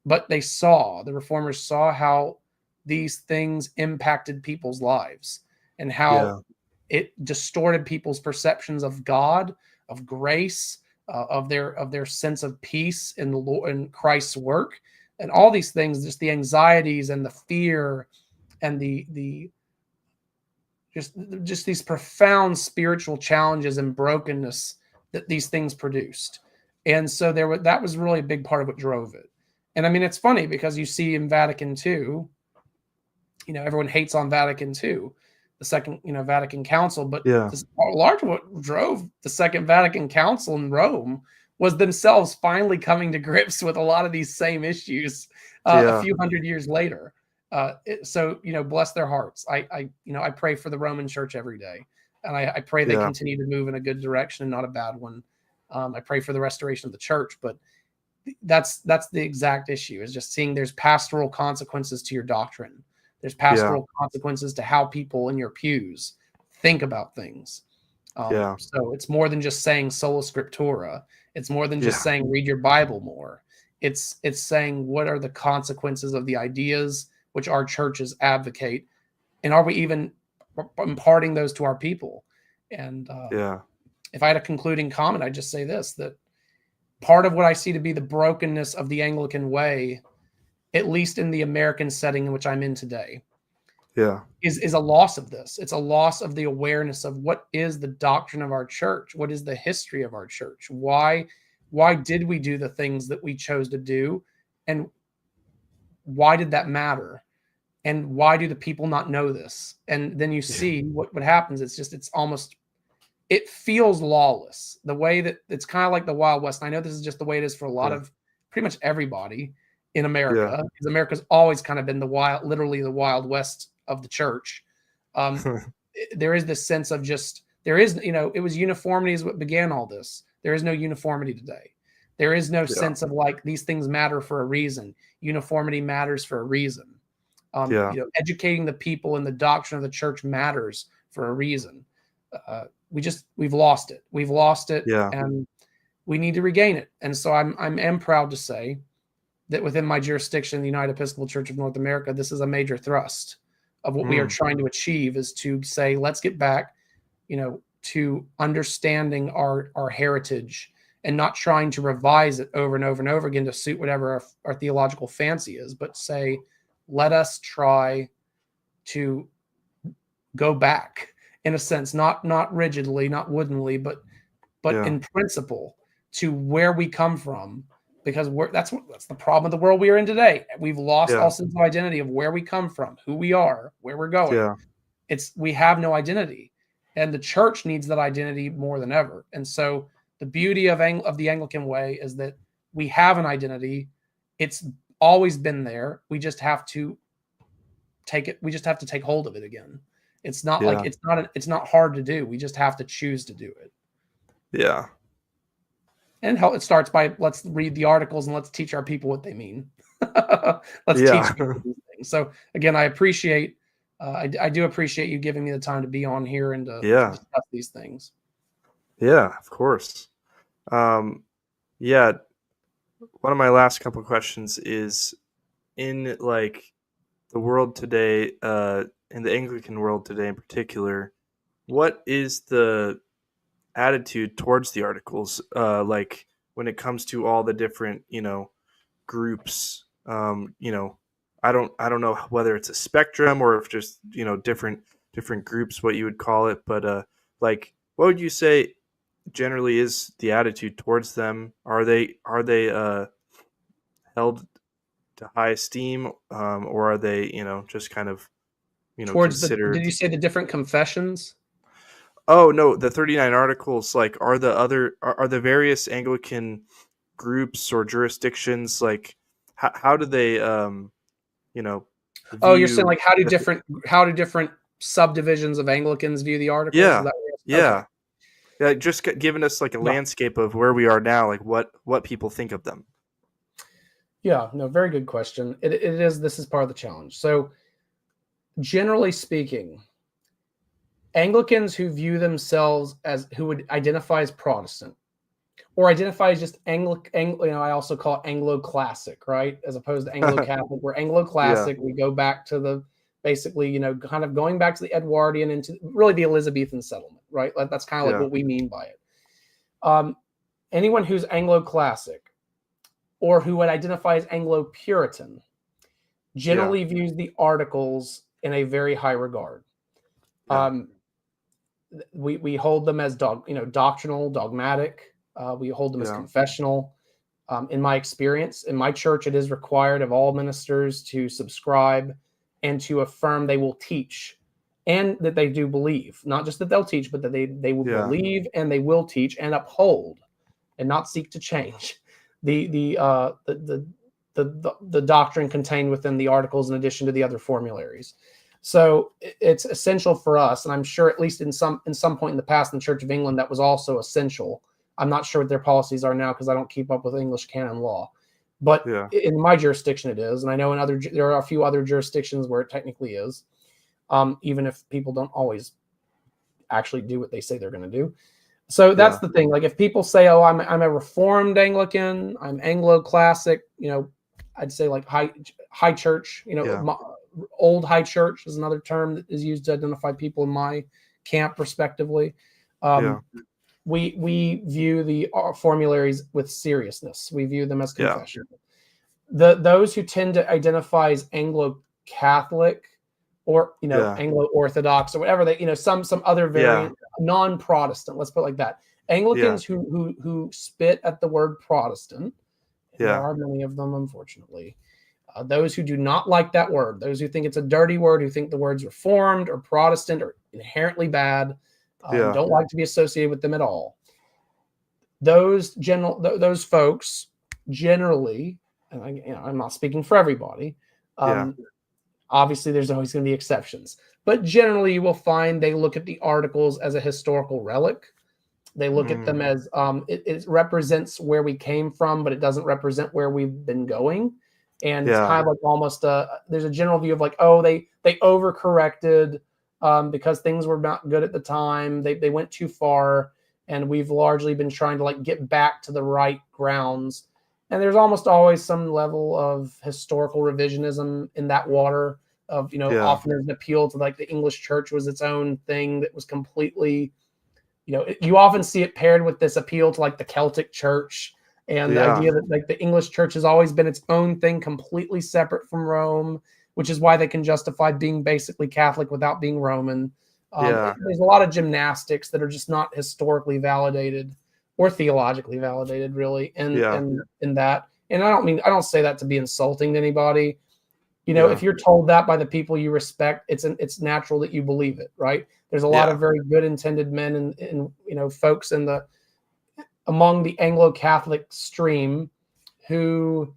But the reformers saw how these things impacted people's lives and how yeah, it distorted people's perceptions of God, of grace, of their sense of peace in the Lord and Christ's work, and all these things. Just the anxieties and the fear, and the just these profound spiritual challenges and brokenness that these things produced. And so that was really a big part of what drove it. And I mean, it's funny because you see in Vatican II, everyone hates on Vatican II, the second, Vatican Council, but yeah, large what drove the Second Vatican Council in Rome was themselves finally coming to grips with a lot of these same issues a yeah, few hundred years later. So bless their hearts. I pray for the Roman Church every day, and I pray they yeah, continue to move in a good direction and not a bad one. I pray for the restoration of the church, but that's the exact issue, is just seeing there's pastoral consequences to your doctrine. There's yeah, pastoral consequences to how people in your pews think about things. yeah, So it's more than just saying sola scriptura. It's more than just yeah, saying read your Bible more. It's saying, what are the consequences of the ideas which our churches advocate, and are we even imparting those to our people? And Yeah. if I had a concluding comment, I'd just say this: that part of what I see to be the brokenness of the Anglican way, at least in the American setting in which I'm in today, Yeah. is a loss of this. It's a loss of the awareness of what is the doctrine of our church, what is the history of our church, why did we do the things that we chose to do, and why did that matter, and why do the people not know this? And then you see what happens. It feels lawless, the way that it's kind of like the Wild West. I know this is just the way it is for a lot of pretty much everybody in America, because America's always kind of been literally the Wild West of the church. There is this sense of it was uniformity is what began all this. There is no uniformity today. There is no sense of like, these things matter for a reason. Uniformity matters for a reason. Educating the people in the doctrine of the church matters for a reason. We've lost it. We've lost it, and we need to regain it. And so I am proud to say that within my jurisdiction, the United Episcopal Church of North America, this is a major thrust of what we are trying to achieve, is to say, let's get back, to understanding our heritage and not trying to revise it over and over and over again to suit whatever our theological fancy is, but say, let us try to go back, in a sense, not rigidly, not woodenly, but in principle, to where we come from, because that's the problem of the world we are in today. We've lost all sense of identity of where we come from, who we are, where we're going. We have no identity, and the church needs that identity more than ever. And so the beauty of the Anglican way is that we have an identity. It's always been there. We just have to take it. We just have to take hold of it again. It's not like it's not hard to do. We just have to choose to do it. Yeah. And how it starts by, let's read the articles and let's teach our people what they mean. Let's teach people these things. So again, I appreciate, I do appreciate you giving me the time to be on here and to discuss these things. Yeah, of course. One of my last couple of questions is, in like the world today, in the Anglican world today in particular, what is the attitude towards the articles? Like when it comes to all the different, groups, I don't know whether it's a spectrum or if just, different groups, what you would call it. But like, what would you say generally is the attitude towards them? Are they held to high esteem, or are they, just kind of, Towards considered? Did you say the different confessions? Oh no, the 39 articles. Like, are the various Anglican groups or jurisdictions, like how do they Oh, you're saying like how do different subdivisions of Anglicans view the articles? Yeah. Is that Yeah. Yeah, just giving us like a landscape of where we are now, like what people think of them. Yeah, no, very good question. This is part of the challenge. So generally speaking, Anglicans who view themselves who would identify as Protestant or identify as just I also call it Anglo-classic, right? As opposed to Anglo-Catholic. We're Anglo-classic. We go back to basically, kind of going back to the Edwardian into really the Elizabethan settlement, right? That's kind of like what we mean by it. Anyone who's Anglo-classic or who would identify as Anglo-Puritan generally views the articles in a very high regard. We hold them as doctrinal, dogmatic. We hold them as confessional. In my experience, in my church, it is required of all ministers to subscribe and to affirm they will teach, and that they do believe. Not just that they'll teach, but that they will believe and they will teach and uphold, and not seek to change the doctrine contained within the articles, in addition to the other formularies. So it's essential for us, and I'm sure at least in some point in the past in the Church of England that was also essential. I'm not sure what their policies are now because I don't keep up with English canon law, but in my jurisdiction it is, and I know there are a few other jurisdictions where it technically is, even if people don't always actually do what they say they're going to do. So that's the thing. Like if people say, "Oh, I'm a Reformed Anglican, I'm Anglo Classic," I'd say like high church. Old high church is another term that is used to identify people in my camp, respectively. We view the formularies with seriousness. We view them as confession. Those who tend to identify as Anglo Catholic or Anglo Orthodox or whatever some other variant, non-Protestant, let's put it like that. Anglicans who spit at the word Protestant, there are many of them, unfortunately. Those who do not like that word, those who think it's a dirty word, who think the words Reformed or Protestant are inherently bad, don't like to be associated with them at all. Those folks generally, and I'm not speaking for everybody, obviously there's always going to be exceptions, but generally you will find they look at the articles as a historical relic. They look at them as it represents where we came from, but it doesn't represent where we've been going. And it's kind of like almost there's a general view of like, oh, they overcorrected because things were not good at the time. They went too far, and we've largely been trying to like get back to the right grounds. And there's almost always some level of historical revisionism in that water of, often there's an appeal to like the English church was its own thing that was completely, you often see it paired with this appeal to like the Celtic church and the idea that like the English church has always been its own thing, completely separate from Rome, which is why they can justify being basically Catholic without being Roman. There's a lot of gymnastics that are just not historically validated or theologically validated, really, in that. And I don't say that to be insulting to anybody. If you're told that by the people you respect, it's natural that you believe it, right? There's a lot of very good intended men and folks among the Anglo-Catholic stream who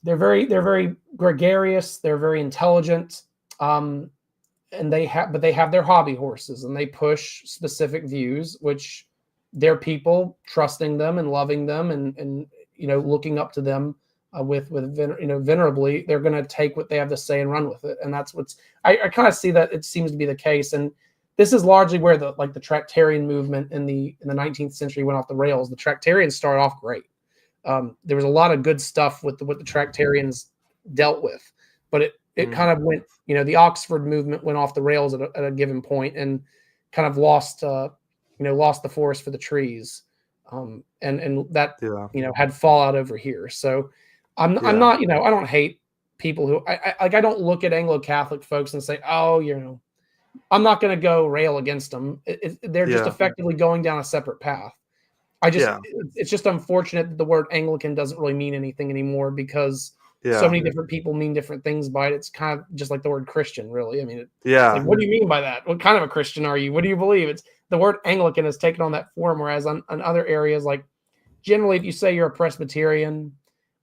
they're very gregarious, they're very intelligent, and they have their hobby horses, and they push specific views, which their people trusting them and loving them and looking up to them venerably, they're going to take what they have to say and run with it. And that's I kind of see that it seems to be the case. And this is largely where the Tractarian movement in the 19th century went off the rails. The Tractarians started off great. There was a lot of good stuff with what the Tractarians dealt with, but it kind of went, the Oxford movement went off the rails at a given point and kind of lost the forest for the trees. And that, had fallout over here. So I'm not, I don't hate people who I don't look at Anglo-Catholic folks and say, oh, I'm not going to go rail against them. They're just effectively going down a separate path. It's just unfortunate that the word Anglican doesn't really mean anything anymore because so many different people mean different things by it. It's kind of just like the word Christian, really. I mean, like, what do you mean by that? What kind of a Christian are you? What do you believe? It's the word Anglican has taken on that form, whereas on other areas, like generally, if you say you're a Presbyterian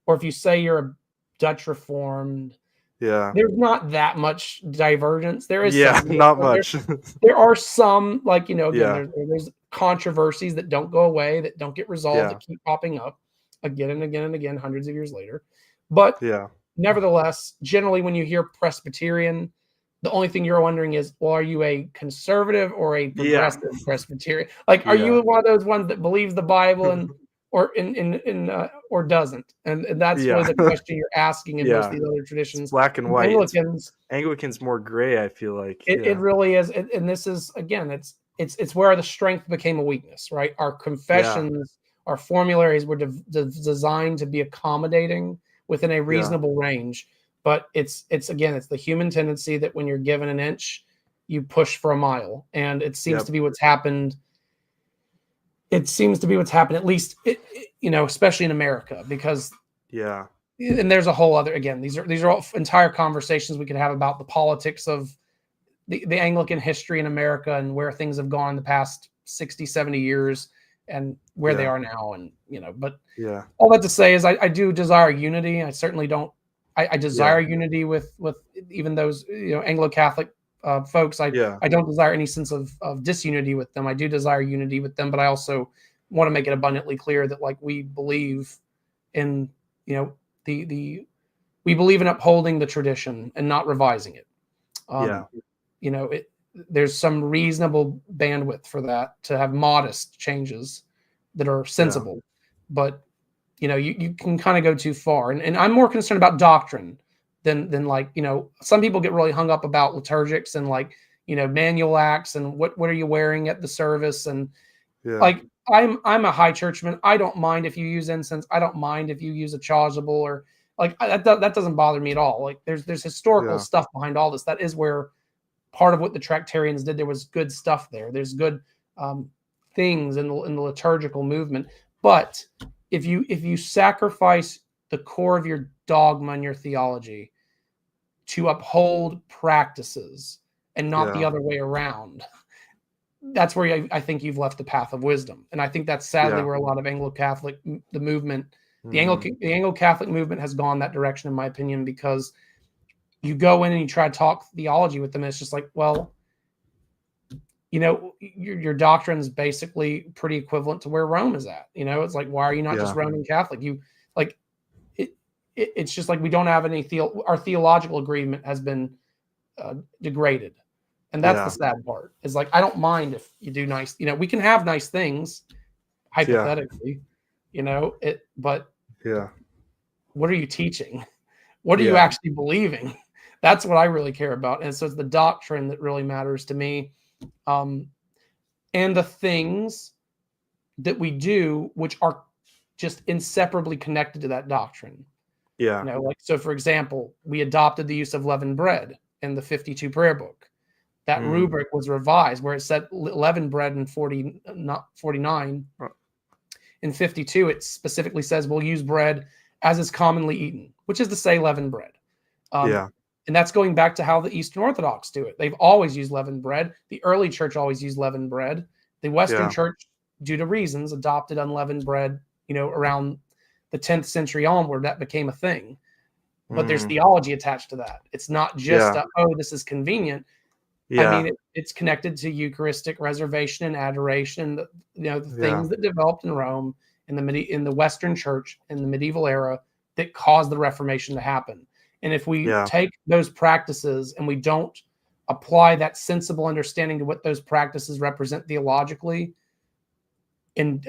or if you say you're a Dutch Reformed, there's not that much divergence. There is not much. There are some, like, there's controversies that don't go away, that don't get resolved, that keep popping up again and again and again, hundreds of years later. But nevertheless, generally, when you hear Presbyterian, the only thing you're wondering is, well, are you a conservative or a progressive Presbyterian? Like, are you one of those ones that believes the Bible and or or doesn't? And that's really the question you're asking in most of these other traditions. It's black and white. Anglicans more gray, I feel like. It really is. And this is, again, it's where the strength became a weakness, right? Our confessions, our formularies were designed to be accommodating within a reasonable range. But it's the human tendency that when you're given an inch, you push for a mile. And it seems to be what's happened. It seems to be what's happened, at least, especially in America, because and there's a whole other, again, these are all entire conversations we could have about the politics of the Anglican history in America and where things have gone in the past 60, 70 years and where they are now. And, but all that to say is I do desire unity. I certainly don't, I desire unity with even those, Anglo-Catholic folks. I don't desire any sense of disunity with them. I do desire unity with them, but I also want to make it abundantly clear that, like, we believe in, we believe in upholding the tradition and not revising it. there's some reasonable bandwidth for that to have modest changes that are sensible. But you can kind of go too far. And I'm more concerned about doctrine than like, some people get really hung up about liturgics and like, manual acts and what are you wearing at the service. And like, I'm a high churchman. I don't mind if you use incense. I don't mind if you use a chasuble or like that doesn't bother me at all. Like there's historical stuff behind all this. That is where part of what the Tractarians did. There was good stuff there. There's good things in the liturgical movement. But if you sacrifice the core of your dogma and your theology to uphold practices and not the other way around, that's where I think you've left the path of wisdom. And I think that's sadly where a lot of Anglo-Catholic, the movement, the Anglo-Catholic movement has gone that direction, in my opinion, because you go in and you try to talk theology with them. And it's just like, well, your doctrine is basically pretty equivalent to where Rome is at. It's like, why are you not just Roman Catholic? You like it. It's just like we don't have any our theological agreement has been degraded, and that's the sad part. Is like I don't mind if you do nice. We can have nice things, hypothetically. But what are you teaching? What are you actually believing? That's what I really care about, and so it's the doctrine that really matters to me. And the things that we do, which are just inseparably connected to that doctrine. So for example, we adopted the use of leavened bread in the 52 prayer book. That rubric was revised where it said leavened bread in 49. In 52, it specifically says we'll use bread as is commonly eaten, which is to say leavened bread. And that's going back to how the Eastern Orthodox do it. They've always used leavened bread. The early church always used leavened bread. The Western church, due to reasons, adopted unleavened bread, around the 10th century onward. That became a thing. But there's theology attached to that. It's not just, this is convenient. I mean, it's connected to Eucharistic reservation and adoration, the things that developed in Rome, in the Western church, in the medieval era, that caused the Reformation to happen. And if we take those practices and we don't apply that sensible understanding to what those practices represent theologically, and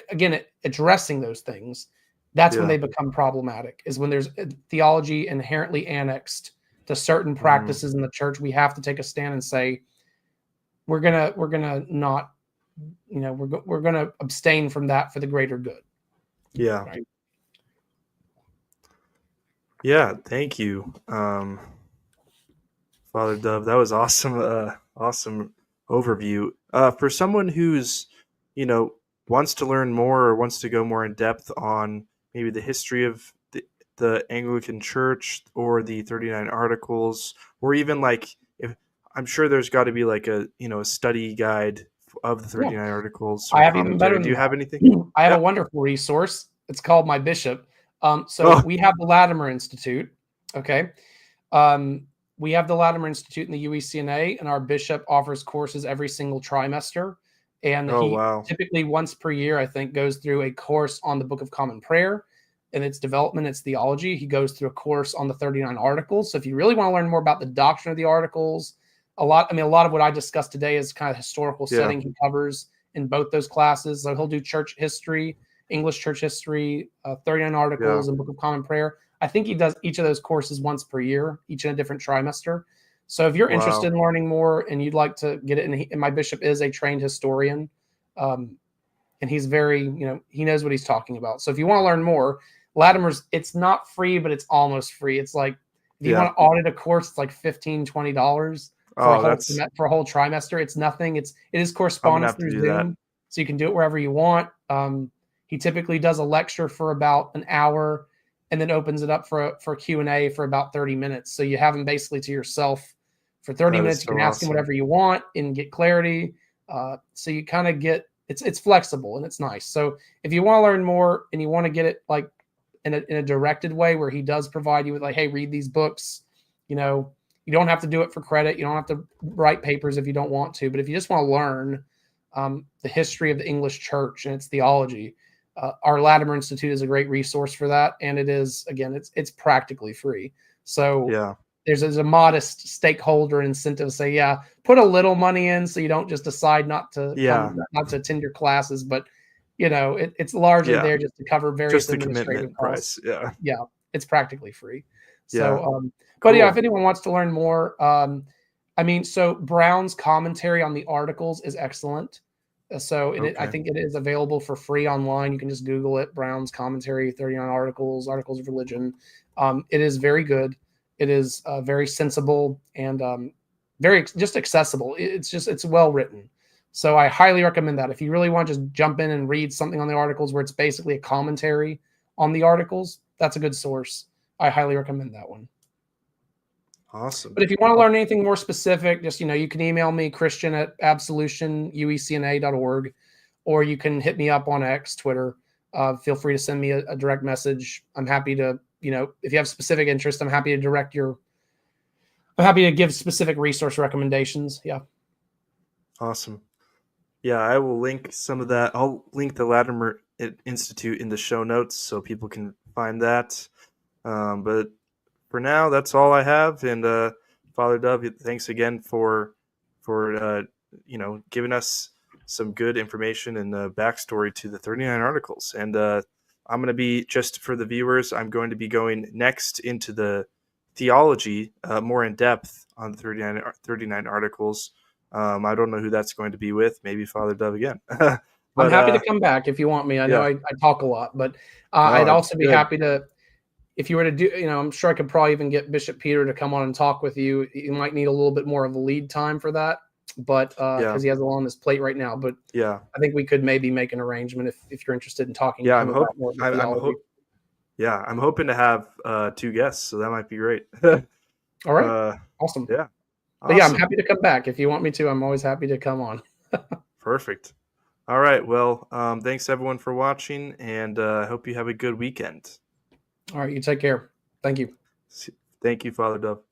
again, addressing those things, that's when they become problematic, is when there's theology inherently annexed to certain practices in the church. We have to take a stand and say, we're gonna not, we're gonna abstain from that for the greater good. Yeah. Right? Yeah, thank you, Father Dove. That was awesome. Awesome overview. For someone who's, wants to learn more or wants to go more in depth on maybe the history of the Anglican Church or the 39 Articles, or even like, if I'm sure there's got to be like a study guide of the 39 Articles. I have even better. Do you have anything? I have a wonderful resource. It's called My Bishop. We have the Latimer Institute. Okay. We have the Latimer Institute in the UECNA, and our bishop offers courses every single trimester. And he typically once per year, I think, goes through a course on the Book of Common Prayer and its development, its theology. He goes through a course on the 39 Articles. So if you really want to learn more about the doctrine of the Articles, a lot of what I discussed today is kind of historical setting he covers in both those classes. So he'll do church history, English church history, 39 Articles, and Book of Common Prayer. I think he does each of those courses once per year, each in a different trimester. So if you're interested in learning more and you'd like to get it, and my bishop is a trained historian, and he's very, he knows what he's talking about. So if you want to learn more, Latimer's, it's not free, but it's almost free. It's like, if you want to audit a course, it's like $15, $20 for a whole trimester. It's nothing. It is correspondence through Zoom, so you can do it wherever you want. He typically does a lecture for about an hour and then opens it up for Q&A for about 30 minutes. So you have him basically to yourself for 30 minutes. You can ask him whatever you want and get clarity. So you kind of get, it's flexible and it's nice. So if you want to learn more and you want to get it like in a directed way where he does provide you with like, hey, read these books, you don't have to do it for credit. You don't have to write papers if you don't want to, but if you just want to learn the history of the English church and its theology, our Latimer Institute is a great resource for that. And it is, again, it's practically free. So there's a modest stakeholder incentive to say, yeah, put a little money in so you don't just decide not to Yeah. attend your classes, but it's largely Yeah. there just to cover various Just the administrative commitment price. costs. Yeah. Yeah, it's practically free. Yeah. So, but yeah, if Cool. anyone wants to learn more, so Brown's commentary on the articles is excellent. I Okay. think it is available for free online. You can just Google it, Brown's commentary, 39 articles of religion. It is very good. It is very sensible and very just accessible. It's well written. So I highly recommend that. If you really want to just jump in and read something on the articles where it's basically a commentary on the articles, that's a good source. I highly recommend that one. Awesome. But if you want to learn anything more specific, just you can email me, Christian@absolutionuecna.org, or you can hit me up on X, Twitter. Feel free to send me a direct message. I'm happy to, if you have specific interest, I'm happy to give specific resource recommendations. Yeah. Awesome. Yeah, I will link some of that. I'll link the Latimer Institute in the show notes so people can find that. But for now, that's all I have. And Father Dove, thanks again for giving us some good information and backstory to the 39 articles. And I'm going to be, just for the viewers, I'm going to be going next into the theology more in depth on the 39 articles. I don't know who that's going to be with. Maybe Father Dove again. I'm But happy to come back if you want me. I know yeah, I talk a lot, but no, I'd it's also be good. happy to, if you were to do, I'm sure I could probably even get Bishop Peter to come on and talk with you. You might need a little bit more of a lead time for that, but Yeah, because he has a lot on his plate right now. But yeah, I think we could maybe make an arrangement if you're interested in talking to yeah. him about more of the theology. I'm hoping to have two guests, so that might be great. All right, uh, awesome. yeah, But yeah, I'm awesome, happy to come back if you want me to. I'm always happy to come on. perfect. All right, well, thanks everyone for watching, and I hope you have a good weekend. All right, you take care. Thank you. Thank you, Father Dove.